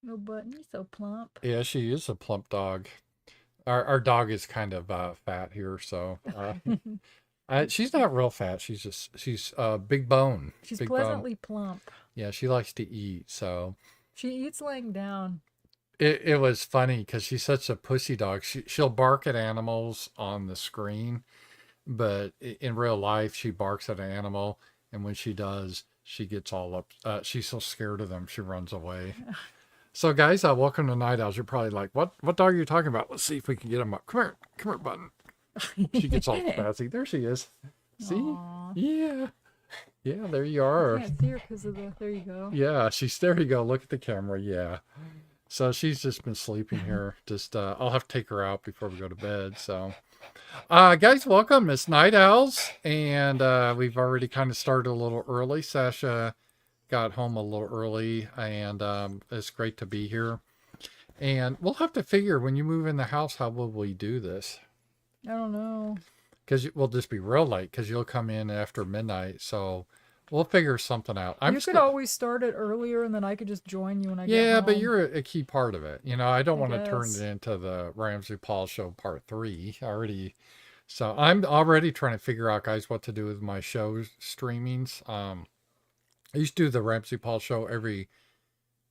No button. You're so plump. Yeah, she is a plump dog. Our dog is kind of fat here, so she's not real fat. She's big bone, She's big bone. pleasantly plump. Yeah, she likes to eat. So She eats laying down. it was funny because she's such a pussy dog. She'll bark at animals on the screen, but in real life she barks at an animal, and when she does, she gets all up. She's so scared of them, she runs away. So, guys, welcome to Night Owls. You're probably like, what dog are you talking about? Let's see if we can get him up. Come here, Button. She gets all spazzy. There she is. See? Aw. Yeah. Yeah, there you I are. can't see her because of the. There you go. Yeah, there you go. Look at the camera. Yeah. So she's just been sleeping here. Just I'll have to take her out before we go to bed. So guys, welcome. It's Night Owls. And we've already kind of started a little early. Sasha got home a little early, and it's great to be here. And we'll have to figure when you move in the house, how will we do this? I don't know. Because we'll just be real late because you'll come in after midnight. So we'll figure something out. You could always start it earlier, and then I could just join you when I get Yeah, home. but you're a key part of it. I don't I want to turn guess. it into the Ramsey Paul Show Part 3. So I'm already trying to figure out, guys, what to do with my show streamings. I used to do the Ramsey Paul Show every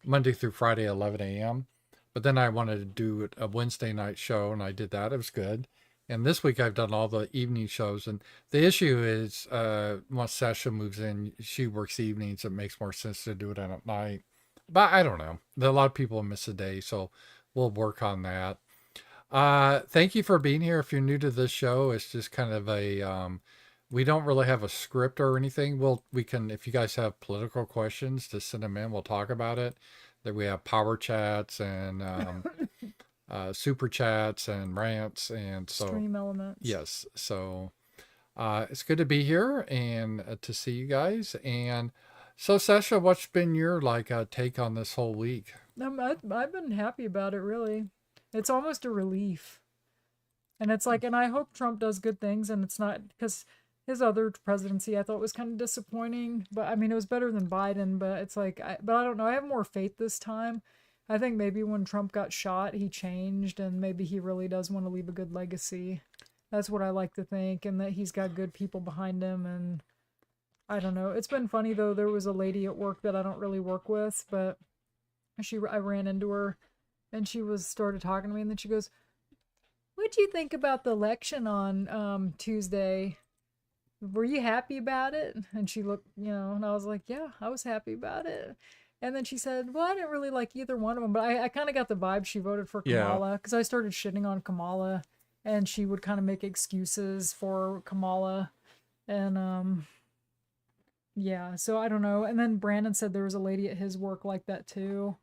Monday through Friday, 11 a.m. But then I wanted to do a Wednesday night show, and I did that. It was good. And this week I've done all the evening shows. And the issue is, once Sacha moves in, she works evenings. It makes more sense to do it at night. But I don't know. A lot of people miss a day, so we'll work on that. Thank you for being here. If you're new to this show, it's just kind of we don't really have a script or anything. We can, if you guys have political questions, just send them in. We'll talk about it. That we have power chats and super chats and rants, and so Stream elements. yes. So it's good to be here and to see you guys. And so, Sasha, what's been your take on this whole week? I've been happy about it, really. It's almost a relief. And it's like, and I hope Trump does good things, and it's not because his other presidency I thought was kind of disappointing. But I mean, it was better than Biden. But it's like, but I don't know. I have more faith this time. I think maybe when Trump got shot, he changed, and maybe he really does want to leave a good legacy. That's what I like to think, and that he's got good people behind him. And I don't know. It's been funny though. There was a lady at work that I don't really work with, but I ran into her, and she started talking to me, and then she goes, "What do you think about the election on Tuesday? Were you happy about it?" And she looked, and I was like, "Yeah, I was happy about it." And then she said, "Well, I didn't really like either one of them, but I kind of got the vibe she voted for Yeah. Kamala because I started shitting on Kamala, and she would kind of make excuses for Kamala, and yeah, so I don't know." And then Brandon said there was a lady at his work like that too,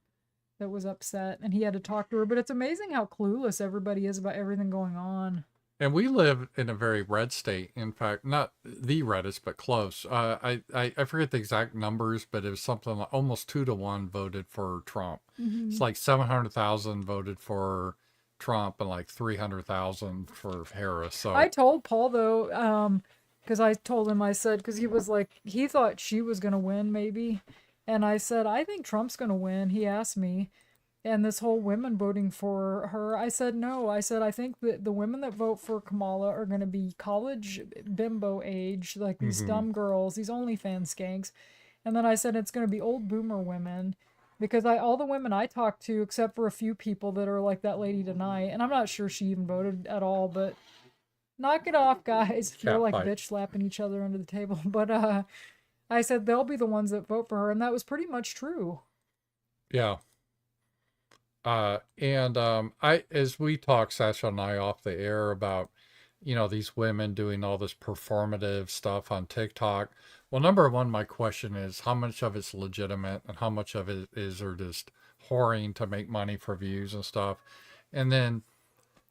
that was upset, and he had to talk to her. But it's amazing how clueless everybody is about everything going on. And we live in a very red state. In fact, not the reddest, but close. I forget the exact numbers, but it was something like almost 2-1 voted for Trump. It's like 700,000 voted for Trump and like 300,000 for Harris. So I told Paul though, because I told him, I said, because he was like, he thought she was gonna win maybe, and I said, I think Trump's gonna win. He asked me, and this whole women voting for her, I said no. I said I think that the women that vote for Kamala are going to be college bimbo age, like these dumb girls, these OnlyFans skanks. And then I said it's going to be old boomer women, because all the women I talked to, except for a few people that are like that lady tonight, and I'm not sure she even voted at all, but knock it off, guys. They're like bitch slapping each other under the table. But I said they'll be the ones that vote for her, and that was pretty much true. yeah. As we talk, Sasha and I off the air about, these women doing all this performative stuff on TikTok. Well, number one, my question is how much of it's legitimate and how much of it is they're just whoring to make money for views and stuff. And then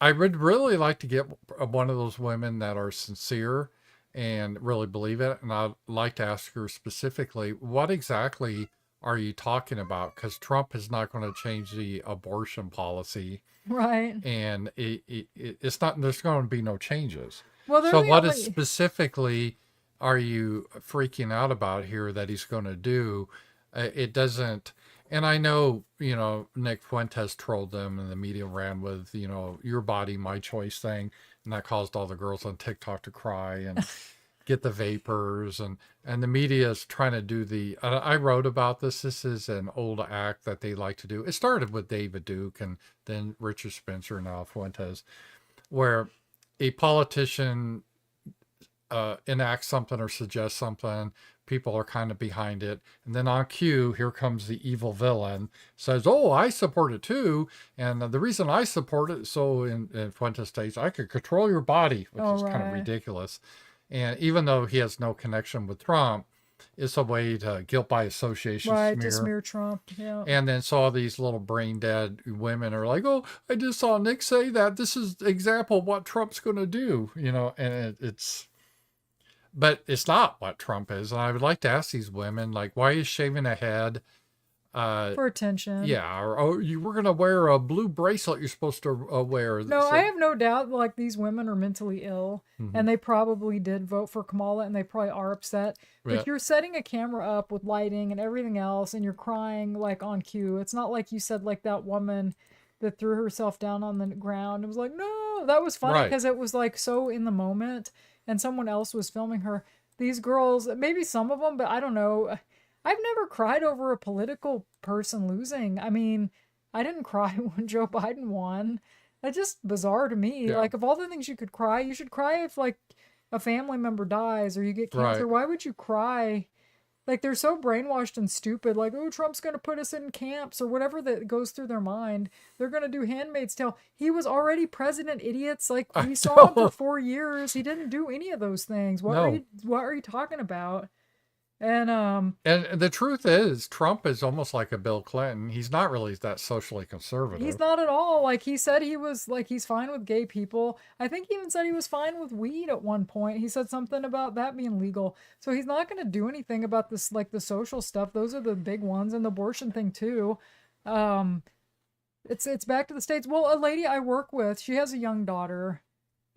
I would really like to get one of those women that are sincere and really believe it. And I'd like to ask her specifically, what exactly are you talking about? Because Trump is not going to change the abortion policy, Right. and it's not. There's going to be no changes. Well, So, what is specifically are you freaking out about here that he's going to do? It doesn't. And I know, Nick Fuentes trolled them and the media ran with, your body, my choice thing. And that caused all the girls on TikTok to cry and get the vapors. And the media is trying to do I wrote about this. This is an old act that they like to do. It started with David Duke and then Richard Spencer and now Fuentes, where a politician enacts something or suggests something, people are kind of behind it, and then on cue, here comes the evil villain, says, "Oh, I support it too, and the reason I support it, so in Fuentes states, I could control your body," which is kind of ridiculous. And even though he has no connection with Trump, it's a way to guilt by association Right, smear. to smear Trump. Yeah. And then all these little brain dead women are like, "Oh, I just saw Nick say that. This is the example of what Trump's going to do," and but it's not what Trump is. And I would like to ask these women, like, why is shaving a head for attention? Yeah, or you were gonna wear a blue bracelet you're supposed to wear. No, I have no doubt like these women are mentally ill, Mm-hmm. and they probably did vote for Kamala, and they probably are upset. But Yeah. you're setting a camera up with lighting and everything else, and you're crying like on cue. It's not like you said like that woman that threw herself down on the ground and was like, "No," that was funny Right. because it was like so in the moment, and someone else was filming her. These girls, maybe some of them, but I don't know. I've never cried over a political person losing. I mean, I didn't cry when Joe Biden won. That's just bizarre to me. Yeah. Like, of all the things you could cry, you should cry if, like, a family member dies or you get cancer. Right. Why would you cry? Like, they're so brainwashed and stupid. Like, oh, Trump's going to put us in camps or whatever that goes through their mind. They're going to do Handmaid's Tale. He was already president, idiots. Like, we saw him for 4 years. He didn't do any of those things. What are you talking about? And the truth is, Trump is almost like a Bill Clinton. He's not really that socially conservative. he's not at all. Like, he said he was, like, he's fine with gay people. I think he even said he was fine with weed at one point. He said something about that being legal. So he's not going to do anything about this, like, the social stuff. Those are the big ones, and the abortion thing too. It's back to the States. Well, a lady I work with, she has a young daughter.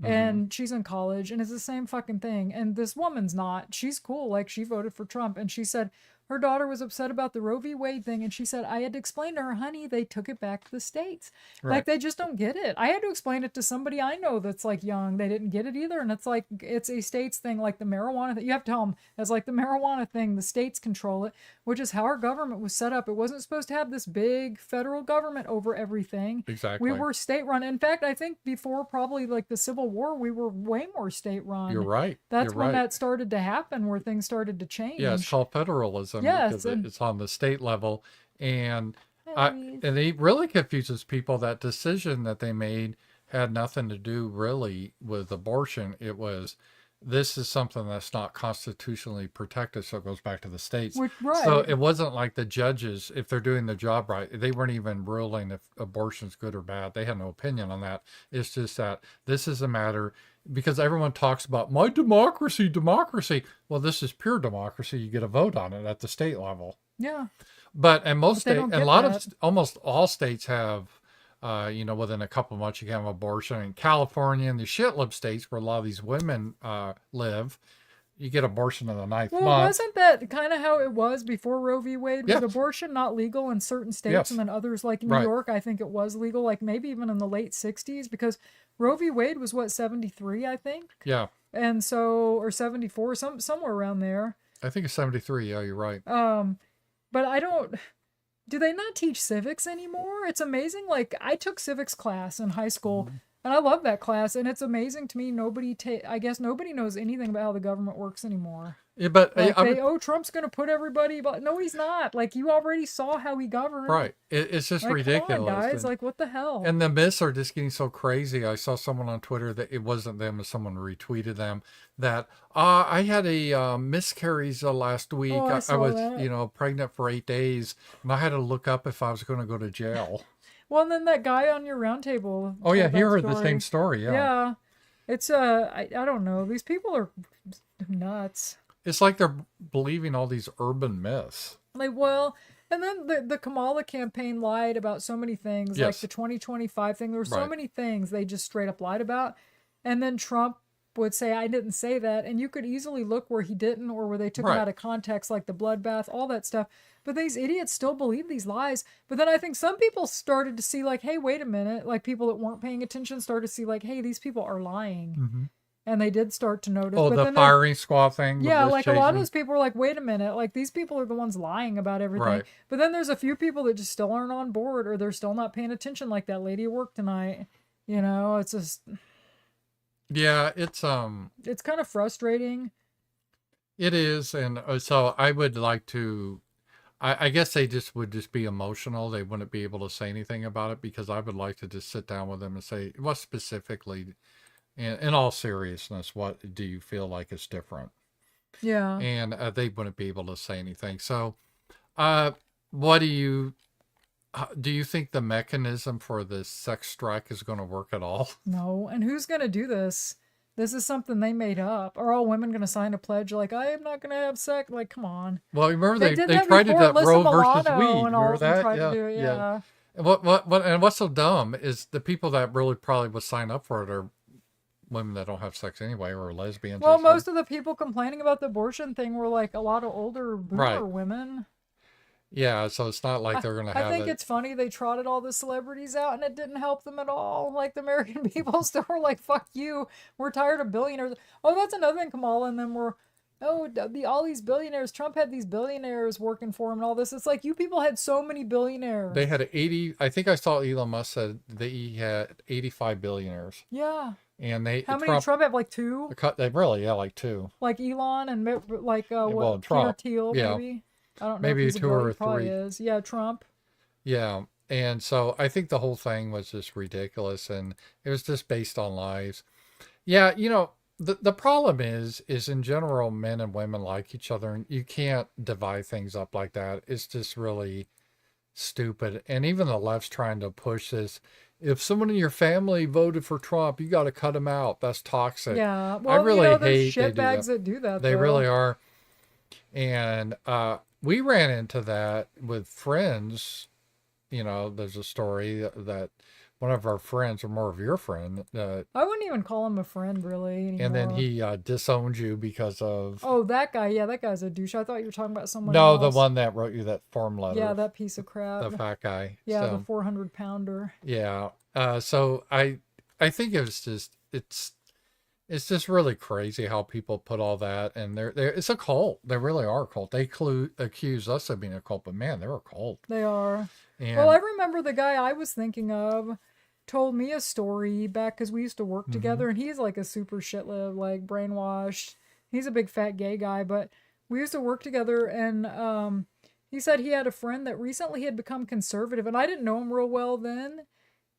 And she's in college, and it's the same fucking thing. And this woman's not. She's cool. Like, she voted for Trump. And she said her daughter was upset about the Roe v. Wade thing. And she said, I had to explain to her, honey, they took it back to the States. Right. Like, they just don't get it. I had to explain it to somebody I know that's, like, young. They didn't get it either. And it's like, it's a states thing, like the marijuana thing. You have to tell them, it's like the marijuana thing. The states control it, which is how our government was set up. It wasn't supposed to have this big federal government over everything. Exactly. We were state run. In fact, I think before probably like the Civil War, we were way more state run. You're right. That's You're when right. that started to happen, where things started to change. Yeah, it's called federalism. Yes, because it's on the state level, and Hey. and it really confuses people. That decision that they made had nothing to do really with abortion. It was, this is something that's not constitutionally protected, so it goes back to the states. Right. So it wasn't like the judges, if they're doing the job right, they weren't even ruling if abortion's good or bad. They had no opinion on that. It's just that this is a matter, because everyone talks about my democracy. Well, this is pure democracy. You get a vote on it at the state level. Yeah. But and most But they states, don't and a get lot that. of, almost all states have, within a couple of months you can have abortion. In California and the shitlib states where a lot of these women live, you get abortion in the ninth Well, month. wasn't that kind of how it was before Roe v. Wade? Was Yes. abortion not legal in certain states, Yes. and then others, like New Right. York, I think it was legal, like maybe even in the late 60s, because Roe v. Wade was what, 73, I think? Yeah, And so, or 74, somewhere around there. I think it's 73. Yeah, you're right. But I don't, do they not teach civics anymore? It's amazing. Like, I took civics class in high school, and I love that class, and it's amazing to me. I guess nobody knows anything about how the government works anymore. Yeah, but Like, Trump's going to put everybody, but no, he's not. Like, you already saw how he governed. right. It's just Like, ridiculous. come on, guys. And- Like, what the hell? And the myths are just getting so crazy. I saw someone on Twitter that it wasn't them, but someone retweeted them, that I had a miscarriage last week. Oh, I I saw was, that. pregnant for 8 days, and I had to look up if I was going to go to jail. Well, and then that guy on your roundtable. Oh yeah, told he that heard the story. same story. Yeah. Yeah. It's, I don't know. These people are nuts. It's like they're believing all these urban myths. Like, well, and then the Kamala campaign lied about so many things, like Yes. the 2025 thing. There were so Right. many things they just straight up lied about. And then Trump would say, I didn't say that. And you could easily look where he didn't, or where they took him out of context, like the bloodbath, all that stuff. But these idiots still believe these lies. But then I think some people started to see, like, hey, wait a minute. Like, people that weren't paying attention started to see, like, hey, these people are lying. Mm-hmm. And they did start to notice. Oh, but the then firing squad thing? Yeah, like a lot of those people were like, wait a minute. Like, these people are the ones lying about everything. Right. But then there's a few people that just still aren't on board, or they're still not paying attention, like that lady at work tonight. You know, it's just... Yeah, it's kind of frustrating. It is, and so I would like to... I guess they would just be emotional. They wouldn't be able to say anything about it, because I would like to just sit down with them and say, what specifically, in all seriousness, what do you feel like is different? Yeah. And they wouldn't be able to say anything. So, what do you think the mechanism for the sex strike is going to work at all? No. And who's going to do this? This is something they made up. Are all women going to sign a pledge like, I am not going to have sex? Like, come on. Well, remember they did tried to do that Roe versus Wade. And all remember that? tried to do it, yeah. And what's so dumb is the people that really probably would sign up for it are women that don't have sex anyway, or lesbians. Well, most of the people complaining about the abortion thing were like a lot of older boomer women. Yeah, so it's not like they're going to have I think it's funny they trotted all the celebrities out and it didn't help them at all. Like, the American people still were like, fuck you. We're tired of billionaires. Oh, that's another thing, Kamala and them were, all these billionaires. Trump had these billionaires working for him and all this. It's like, you people had so many billionaires. They had 80, I think I saw Elon Musk said he had 85 billionaires. Yeah. And how many Trump have, like 2? They really, like 2. Like Elon and like Trump. Peter Thiel, yeah. maybe. I don't know. Maybe if 2 or 3. Is. Yeah, Trump. Yeah, and so I think the whole thing was just ridiculous, and it was just based on lies. Yeah, the problem is in general, men and women like each other, and you can't divide things up like that. It's just really stupid. And even the left's trying to push this. If someone in your family voted for Trump, you got to cut him out. That's toxic. Yeah, well, I really hate shitbags that do that. They really are. And we ran into that with friends. There's a story that one of our friends, or more of your friend, I wouldn't even call him a friend, really, anymore. And then he disowned you because of... Oh, that guy. Yeah, that guy's a douche. I thought you were talking about someone else. No, the one that wrote you that form letter. Yeah, that piece of crap. The fat guy. Yeah, the 400-pounder. Yeah. So I think it's just really crazy how people put all that, and it's a cult. They really are a cult. They accuse us of being a cult, but man, they're a cult. They are. And, well, I remember the guy I was thinking of told me a story back, because we used to work together, and he's like a super shitlib, like brainwashed. He's a big fat gay guy, but we used to work together, and he said he had a friend that recently had become conservative, and I didn't know him real well then.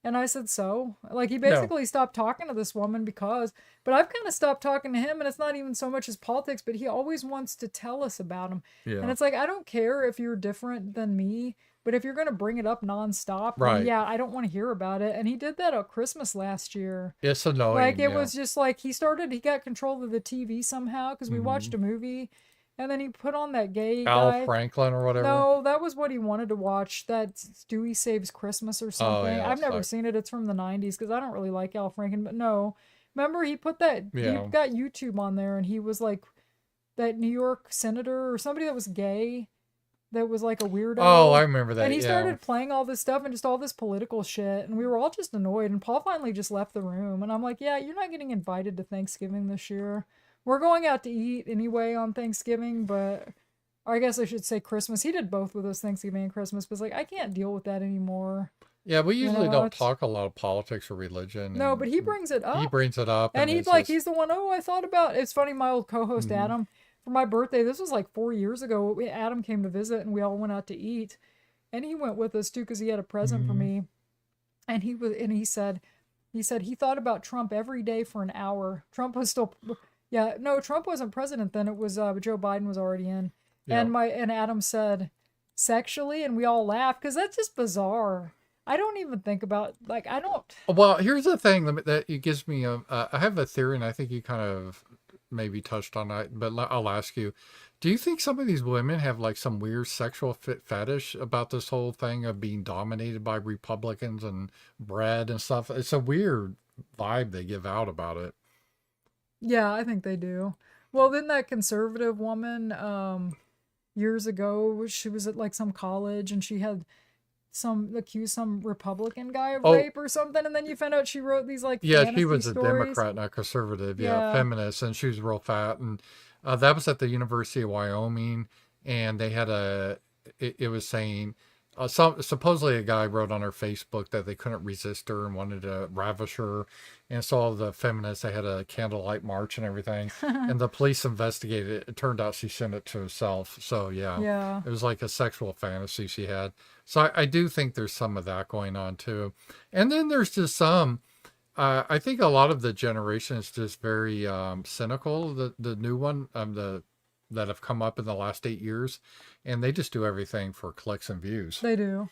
And I said, so? Like, he basically stopped talking to this woman but I've kind of stopped talking to him, and it's not even so much his politics, but he always wants to tell us about him. Yeah. And it's like, I don't care if you're different than me, but if you're going to bring it up nonstop, then yeah, I don't want to hear about it. And he did that at Christmas last year. It's annoying. Like, it was just like, he got control of the TV somehow, because we watched a movie. And then he put on that gay guy. Al Franklin or whatever? No, that was what he wanted to watch. That Stewie Saves Christmas or something. Oh, yeah, I've never seen it. It's from the 90s, because I don't really like Al Franklin. But no. Remember, he put that... Yeah. He got YouTube on there, and he was like that New York senator or somebody that was gay that was like a weirdo. Oh, I remember that. And he started playing all this stuff and just all this political shit. And we were all just annoyed. And Paul finally just left the room. And I'm like, yeah, you're not getting invited to Thanksgiving this year. We're going out to eat anyway on Thanksgiving, but I guess I should say Christmas. He did both with us, Thanksgiving and Christmas, but it's like, I can't deal with that anymore. Yeah, we usually don't talk a lot of politics or religion. No, but he brings it up. He brings it up. And he's like, he's the one, I thought about. It's funny, my old co-host Adam, for my birthday, this was like 4 years ago, Adam came to visit and we all went out to eat. And he went with us too, because he had a present for me. And he said he thought about Trump every day for an hour. Trump was still... Yeah, no, Trump wasn't president then. It was Joe Biden was already in. Yeah. And Adam said sexually, and we all laughed, because that's just bizarre. I don't even think about, like, I don't. Well, here's the thing that it gives me. I have a theory, and I think you kind of maybe touched on that, but I'll ask you. Do you think some of these women have like some weird sexual fetish about this whole thing of being dominated by Republicans and bread and stuff? It's a weird vibe they give out about it. Yeah, I think they do. Well, then that conservative woman, years ago, she was at like some college and she had accused some Republican guy of Oh, rape or something, and then you found out she wrote these like yeah, she fantasy was a stories. Democrat, not conservative. Yeah, Yeah. feminist, and she was real fat. And that was at the University of Wyoming, and they had it was saying, supposedly a guy wrote on her Facebook that they couldn't resist her and wanted to ravish her, and so all the feminists, they had a candlelight march and everything, and the police investigated it. It turned out she sent it to herself. So yeah, Yeah. it was like a sexual fantasy she had. So I do think there's some of that going on too, and then there's just some. I think a lot of the generation is just very cynical. The new one, that have come up in the last 8 years, and they just do everything for clicks and views, They do.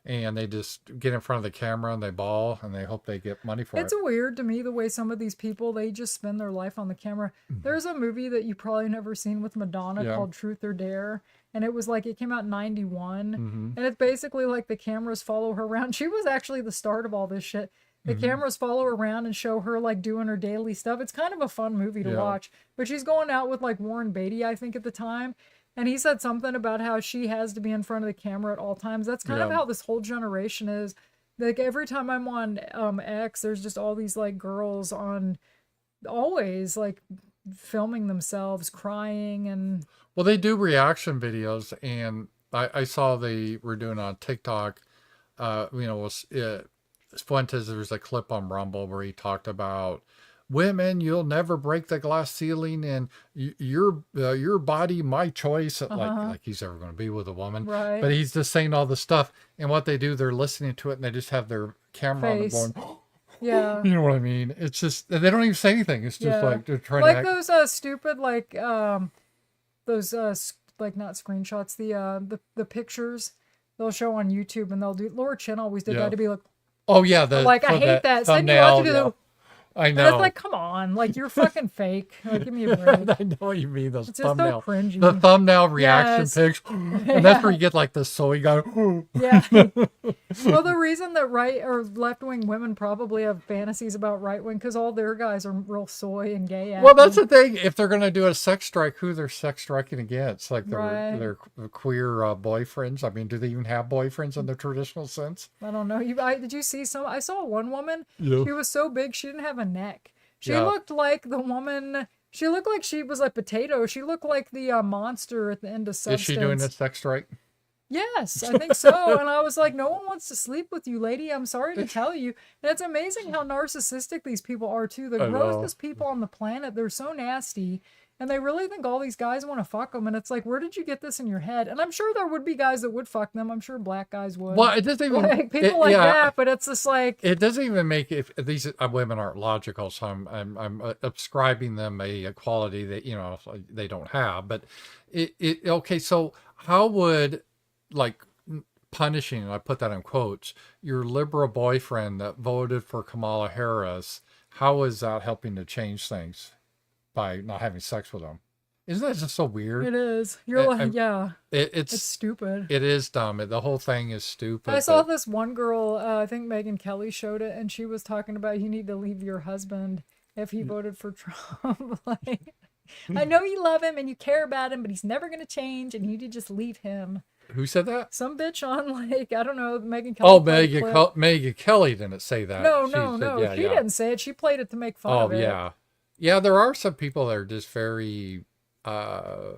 and they just get in front of the camera and they bawl and they hope they get money for It's it. weird to me the way some of these people, they just spend their life on the camera. There's a movie that you probably never seen with Madonna Yeah. called Truth or Dare, and it was like it came out in 91, Hmm. and it's basically like the cameras follow her around. She was actually the start of all this shit. The cameras follow her around and show her like doing her daily stuff. It's kind of a fun movie to Yeah. watch. But she's going out with like Warren Beatty, I think, at the time. And he said something about how she has to be in front of the camera at all times. That's kind of Yeah. how this whole generation is. Like every time I'm on X, there's just all these like girls on, always like filming themselves crying and Well, they do reaction videos, and I saw they were doing on TikTok. Was Fuentes. There was a clip on Rumble where he talked about women. You'll never break the glass ceiling, and your body, my choice. Like he's ever going to be with a woman, right. but he's just saying all this stuff. And what they do, they're listening to it, and they just have their camera Face. on them going. Yeah. You know what I mean? It's just they don't even say anything. It's just Yeah. like they're trying Like to act. those stupid like those like not screenshots, the pictures they'll show on YouTube, and they'll do. Laura Chin always did Yeah. that to be like Oh yeah, I for hate that. So then you thumbnail. have to do Yeah. I and know. it's like, come on, like you're fucking fake. Like, give me a break. I know what you mean. Those It's just so thumbnail, cringy. the thumbnail reaction Yes. pics, and that's where you get like the soy guy. Yeah. Well, the reason that right or left wing women probably have fantasies about right wing because all their guys are real soy and gay. Well, that's acting. the thing. If they're gonna do a sex strike, who they're sex striking against? Like Right. their queer boyfriends. I mean, do they even have boyfriends in the traditional sense? I don't know. Did you see some? I saw one woman. Yeah. She was so big she didn't have a neck. She Yeah. looked like the woman. She looked like she was a potato. She looked like the monster at the end of Substance. Is she doing a sex strike? Yes, I think so. And I was like, no one wants to sleep with you, lady. I'm sorry to tell you. And it's amazing how narcissistic these people are, too. The I know. grossest people on the planet. They're so nasty. And they really think all these guys want to fuck them. And it's like, where did you get this in your head? And I'm sure there would be guys that would fuck them. I'm sure black guys would. Well, it doesn't even Like, people like that. But it's just like, It doesn't even make if these women aren't logical, so I'm ascribing them a quality that they don't have. But it okay. So how would like punishing, and I put that in quotes, your liberal boyfriend that voted for Kamala Harris? How is that helping to change things by not having sex with them? Isn't that just so weird? it is. You're I- like, yeah, It's it's stupid. it is dumb. The whole thing is stupid. I saw but- this one girl, I think Megan Kelly showed it, and she was talking about you need to leave your husband if he voted for Trump. Like, I know you love him and you care about him, but he's never going to change, and you need to just leave him. Who said that? Some bitch on, like, I don't know, Megan Kelly. Oh, played a clip. Megan Kelly didn't say that. No, She no, said, no. yeah, She yeah. didn't say it. She played it to make fun Oh, of it. yeah. Yeah, there are some people that are just very, I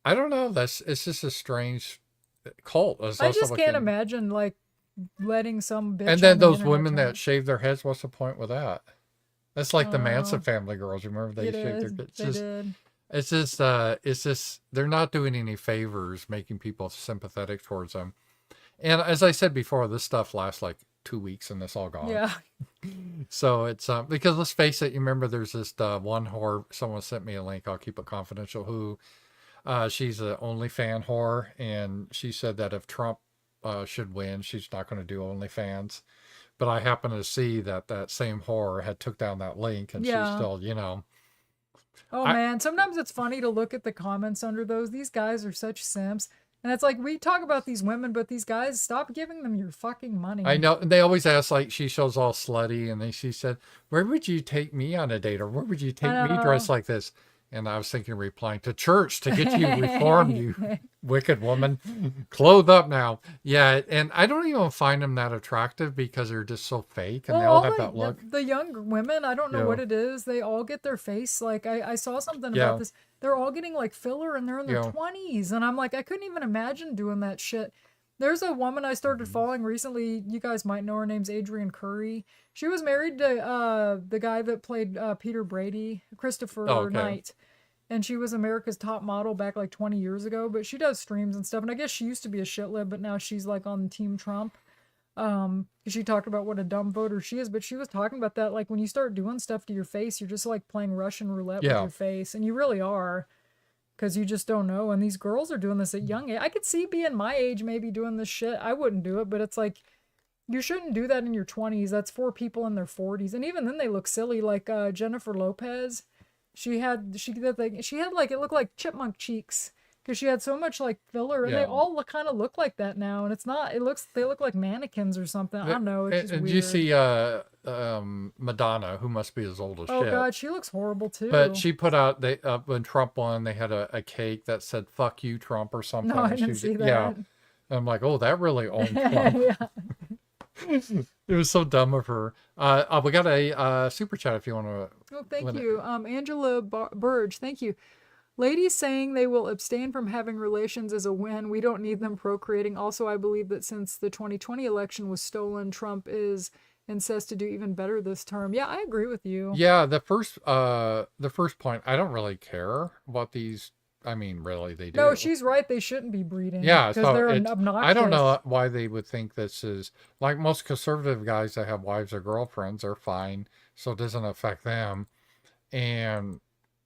don't know. It's just a strange cult. It's I also just like can't in- imagine, like, letting some bitch. And then on the those internet women try- that shave their heads, what's the point with that? That's like the Manson Oh. family girls. Remember they It shaved is. their They heads? did. It's just they're not doing any favors making people sympathetic towards them. And as I said before, this stuff lasts like 2 weeks and it's all gone. Yeah. So it's because let's face it, you remember there's this one whore, someone sent me a link, I'll keep it confidential, who she's an OnlyFans whore, and she said that if Trump should win, she's not going to do OnlyFans. But I happen to see that same whore had took down that link, and she's Yeah. still, Oh, man. Sometimes it's funny to look at the comments under those. These guys are such simps. And it's like, we talk about these women, but these guys, stop giving them your fucking money. I know. They always ask, like, she shows all slutty, and then she said, "Where would you take me on a date, or where would you take me dressed like this?" And I was thinking, replying, "To church to get you reformed, you wicked woman. Clothe up now." Yeah, and I don't even find them that attractive because they're just so fake, and they all have that look. The young women, I don't know what it is. They all get their face, like, I saw something about this. They're all getting like filler, and they're in their 20s. And I'm like, I couldn't even imagine doing that shit. There's a woman I started following recently. You guys might know her. Name's Adrienne Curry. She was married to the guy that played Peter Brady, Christopher Knight. And she was America's Top Model back like 20 years ago. But she does streams and stuff. And I guess she used to be a shitlib, but now she's like on Team Trump. She talked about what a dumb voter she is. But she was talking about that, like, when you start doing stuff to your face, you're just like playing Russian roulette with your face. And you really are. Because you just don't know. And these girls are doing this at young age. I could see being my age maybe doing this shit. I wouldn't do it, but it's like, you shouldn't do that in your 20s. That's for people in their 40s. And even then they look silly. Like Jennifer Lopez, she had like, it looked like chipmunk cheeks. Because she had so much like filler. And they all kind of look like that now. And it's not, they look like mannequins or something. I don't know. It's just weird. Did you see Madonna, who must be as old as shit? Oh God, she looks horrible too. But she put out, when Trump won, they had a cake that said "fuck you, Trump" or something. No, I didn't see that. Yeah, I'm like, oh, that really owned Trump. It was so dumb of her. We got a super chat if you want to. Oh, thank you, Angela Burge. Thank you. Ladies saying they will abstain from having relations is a win. We don't need them procreating. Also, I believe that since the 2020 election was stolen, Trump is incensed to do even better this term. Yeah, I agree with you. Yeah, the first point, I don't really care what these. I mean, really, they do. No, she's right. They shouldn't be breeding. Yeah, because they're obnoxious. I don't know why they would think this is like most conservative guys that have wives or girlfriends are fine, so it doesn't affect them. And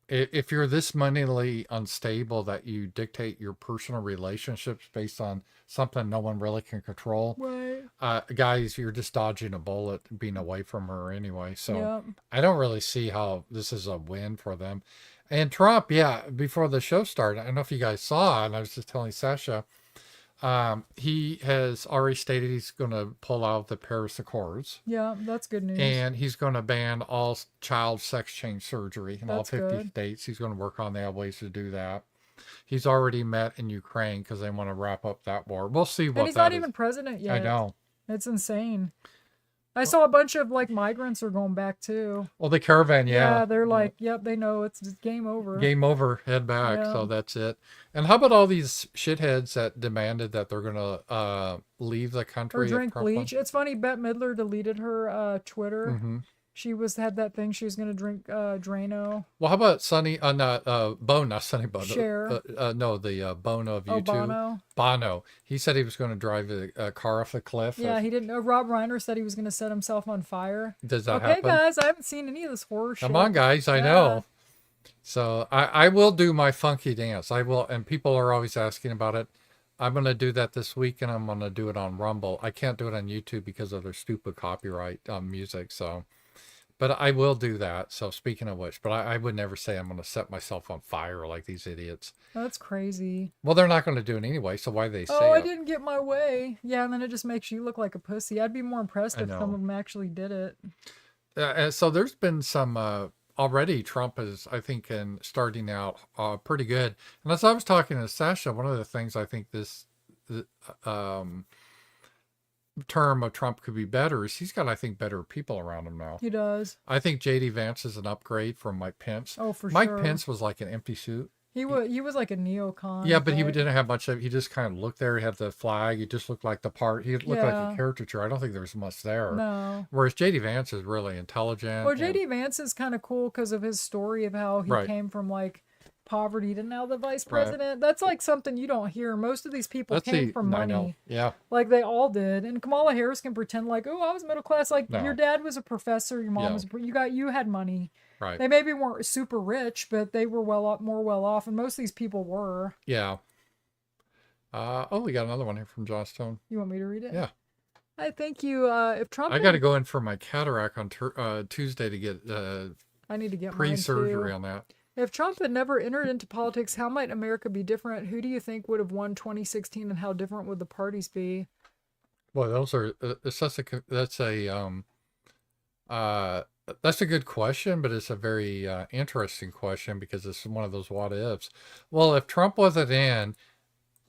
if you're this moneily unstable that you dictate your personal relationships based on something no one really can control, right? Guys, you're just dodging a bullet being away from her anyway. So I don't really see how this is a win for them. And Trump, before the show started, I don't know if you guys saw, and I was just telling Sacha, he has already stated he's going to pull out the Paris Accords. Yeah, that's good news. And he's going to ban all child sex change surgery in all 50 states. He's going to work on the ways to do that. He's already met in Ukraine because they want to wrap up that war. We'll see what. And he's not even president yet. I know. It's insane. I saw a bunch of like migrants are going back too. Well, the caravan, yeah, they're like, yep, they know it's game over. Game over, head back. Yeah. So that's it. And how about all these shitheads that demanded that they're gonna leave the country or drink bleach? It's funny. Bette Midler deleted her Twitter. Mm-hmm. She had that thing. She was gonna drink Drano. Well, how about Sonny? Bono, not Sonny Bono. Cher. No, the Bono of U2. Bono. Bono. He said he was going to drive a car off the cliff. Yeah, he didn't. Rob Reiner said he was going to set himself on fire. Does that happen? Okay, guys, I haven't seen any of this horror shit. Come on, guys, I know. So I will do my funky dance. I will, and people are always asking about it. I'm going to do that this week, and I'm going to do it on Rumble. I can't do it on YouTube because of their stupid copyright music, so... But I will do that. So speaking of which, but I would never say I'm going to set myself on fire like these idiots. That's crazy. Well, they're not going to do it anyway. So why they say I didn't get my way. Yeah, and then it just makes you look like a pussy. I'd be more impressed if some of them actually did it. So there's been some already. Trump is, I think, starting out pretty good. And as I was talking to Sacha, one of the things I think this term of Trump could be better is he's got, I think, better people around him now. He does. I think J.D. Vance is an upgrade from Mike Pence. Oh, for Mike sure. Mike Pence was like an empty suit. He was like a neocon. Yeah, but he didn't have much of. He just kind of looked there. He had the flag. He just looked like the part. He looked like a caricature. I don't think there was much there. No. Whereas J.D. Vance is really intelligent. Well, J.D. Vance is kind of cool because of his story of how he came from like poverty to now the vice president. That's like something you don't hear. Most of these people came from money. Yeah. Like they all did. And Kamala Harris can pretend like, oh, I was middle class. Like your dad was a professor, your mom was you had money. Right. They maybe weren't super rich, but they were more well off, and most of these people were. Yeah. We got another one here from Johnstone. You want me to read it? Yeah. I thank you. If Trump I got to go in for my cataract on Tuesday to get I need to get pre-surgery on that. If Trump had never entered into politics, how might America be different? Who do you think would have won 2016, and how different would the parties be? Well, those are uh that's a good question, but it's a very interesting question because it's one of those what ifs. Well, if Trump wasn't in,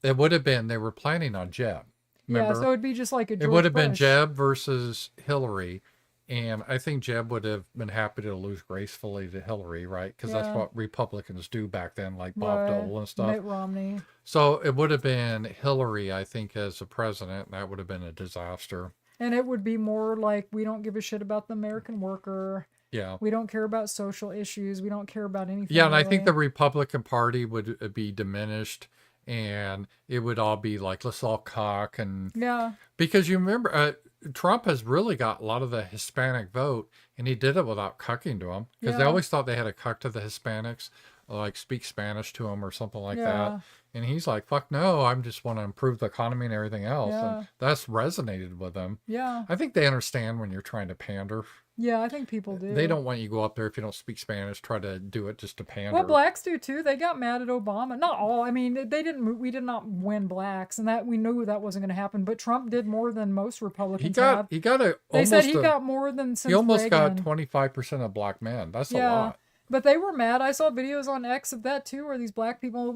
it would have been they were planning on Jeb. Yeah, so Remember? it'd be just like a It would George have been Bush. Jeb versus Hillary. And I think Jeb would have been happy to lose gracefully to Hillary, right? Because that's Yeah, what Republicans do back then, like Bob right. Dole and stuff. Mitt Romney. So it would have been Hillary, I think, as the president, and that would have been a disaster. And it would be more like, we don't give a shit about the American worker. Yeah. We don't care about social issues. We don't care about anything. Yeah, and I think really. the Republican Party would be diminished, and it would all be like, let's all cock. And Yeah, because you remember, Trump has really got a lot of the Hispanic vote, and he did it without cucking to them because they yeah, always thought they had to cuck to the Hispanics, like speak Spanish to them or something like that. yeah, And he's like, fuck no, I just want to improve the economy and everything else. And yeah, that's resonated with them. yeah. I think they understand when you're trying to pander. Yeah, I think people do. They don't want you to go up there if you don't speak Spanish, try to do it just to pander. Well, blacks do too. They got mad at Obama. Not all. I mean, they didn't. We did not win blacks, and that we knew that wasn't going to happen. But Trump did more than most Republicans have. He got a They almost said he a, got more than since he almost got Reagan. 25% of black men. That's a Yeah, lot. but they were mad. I saw videos on X of that too, where these black people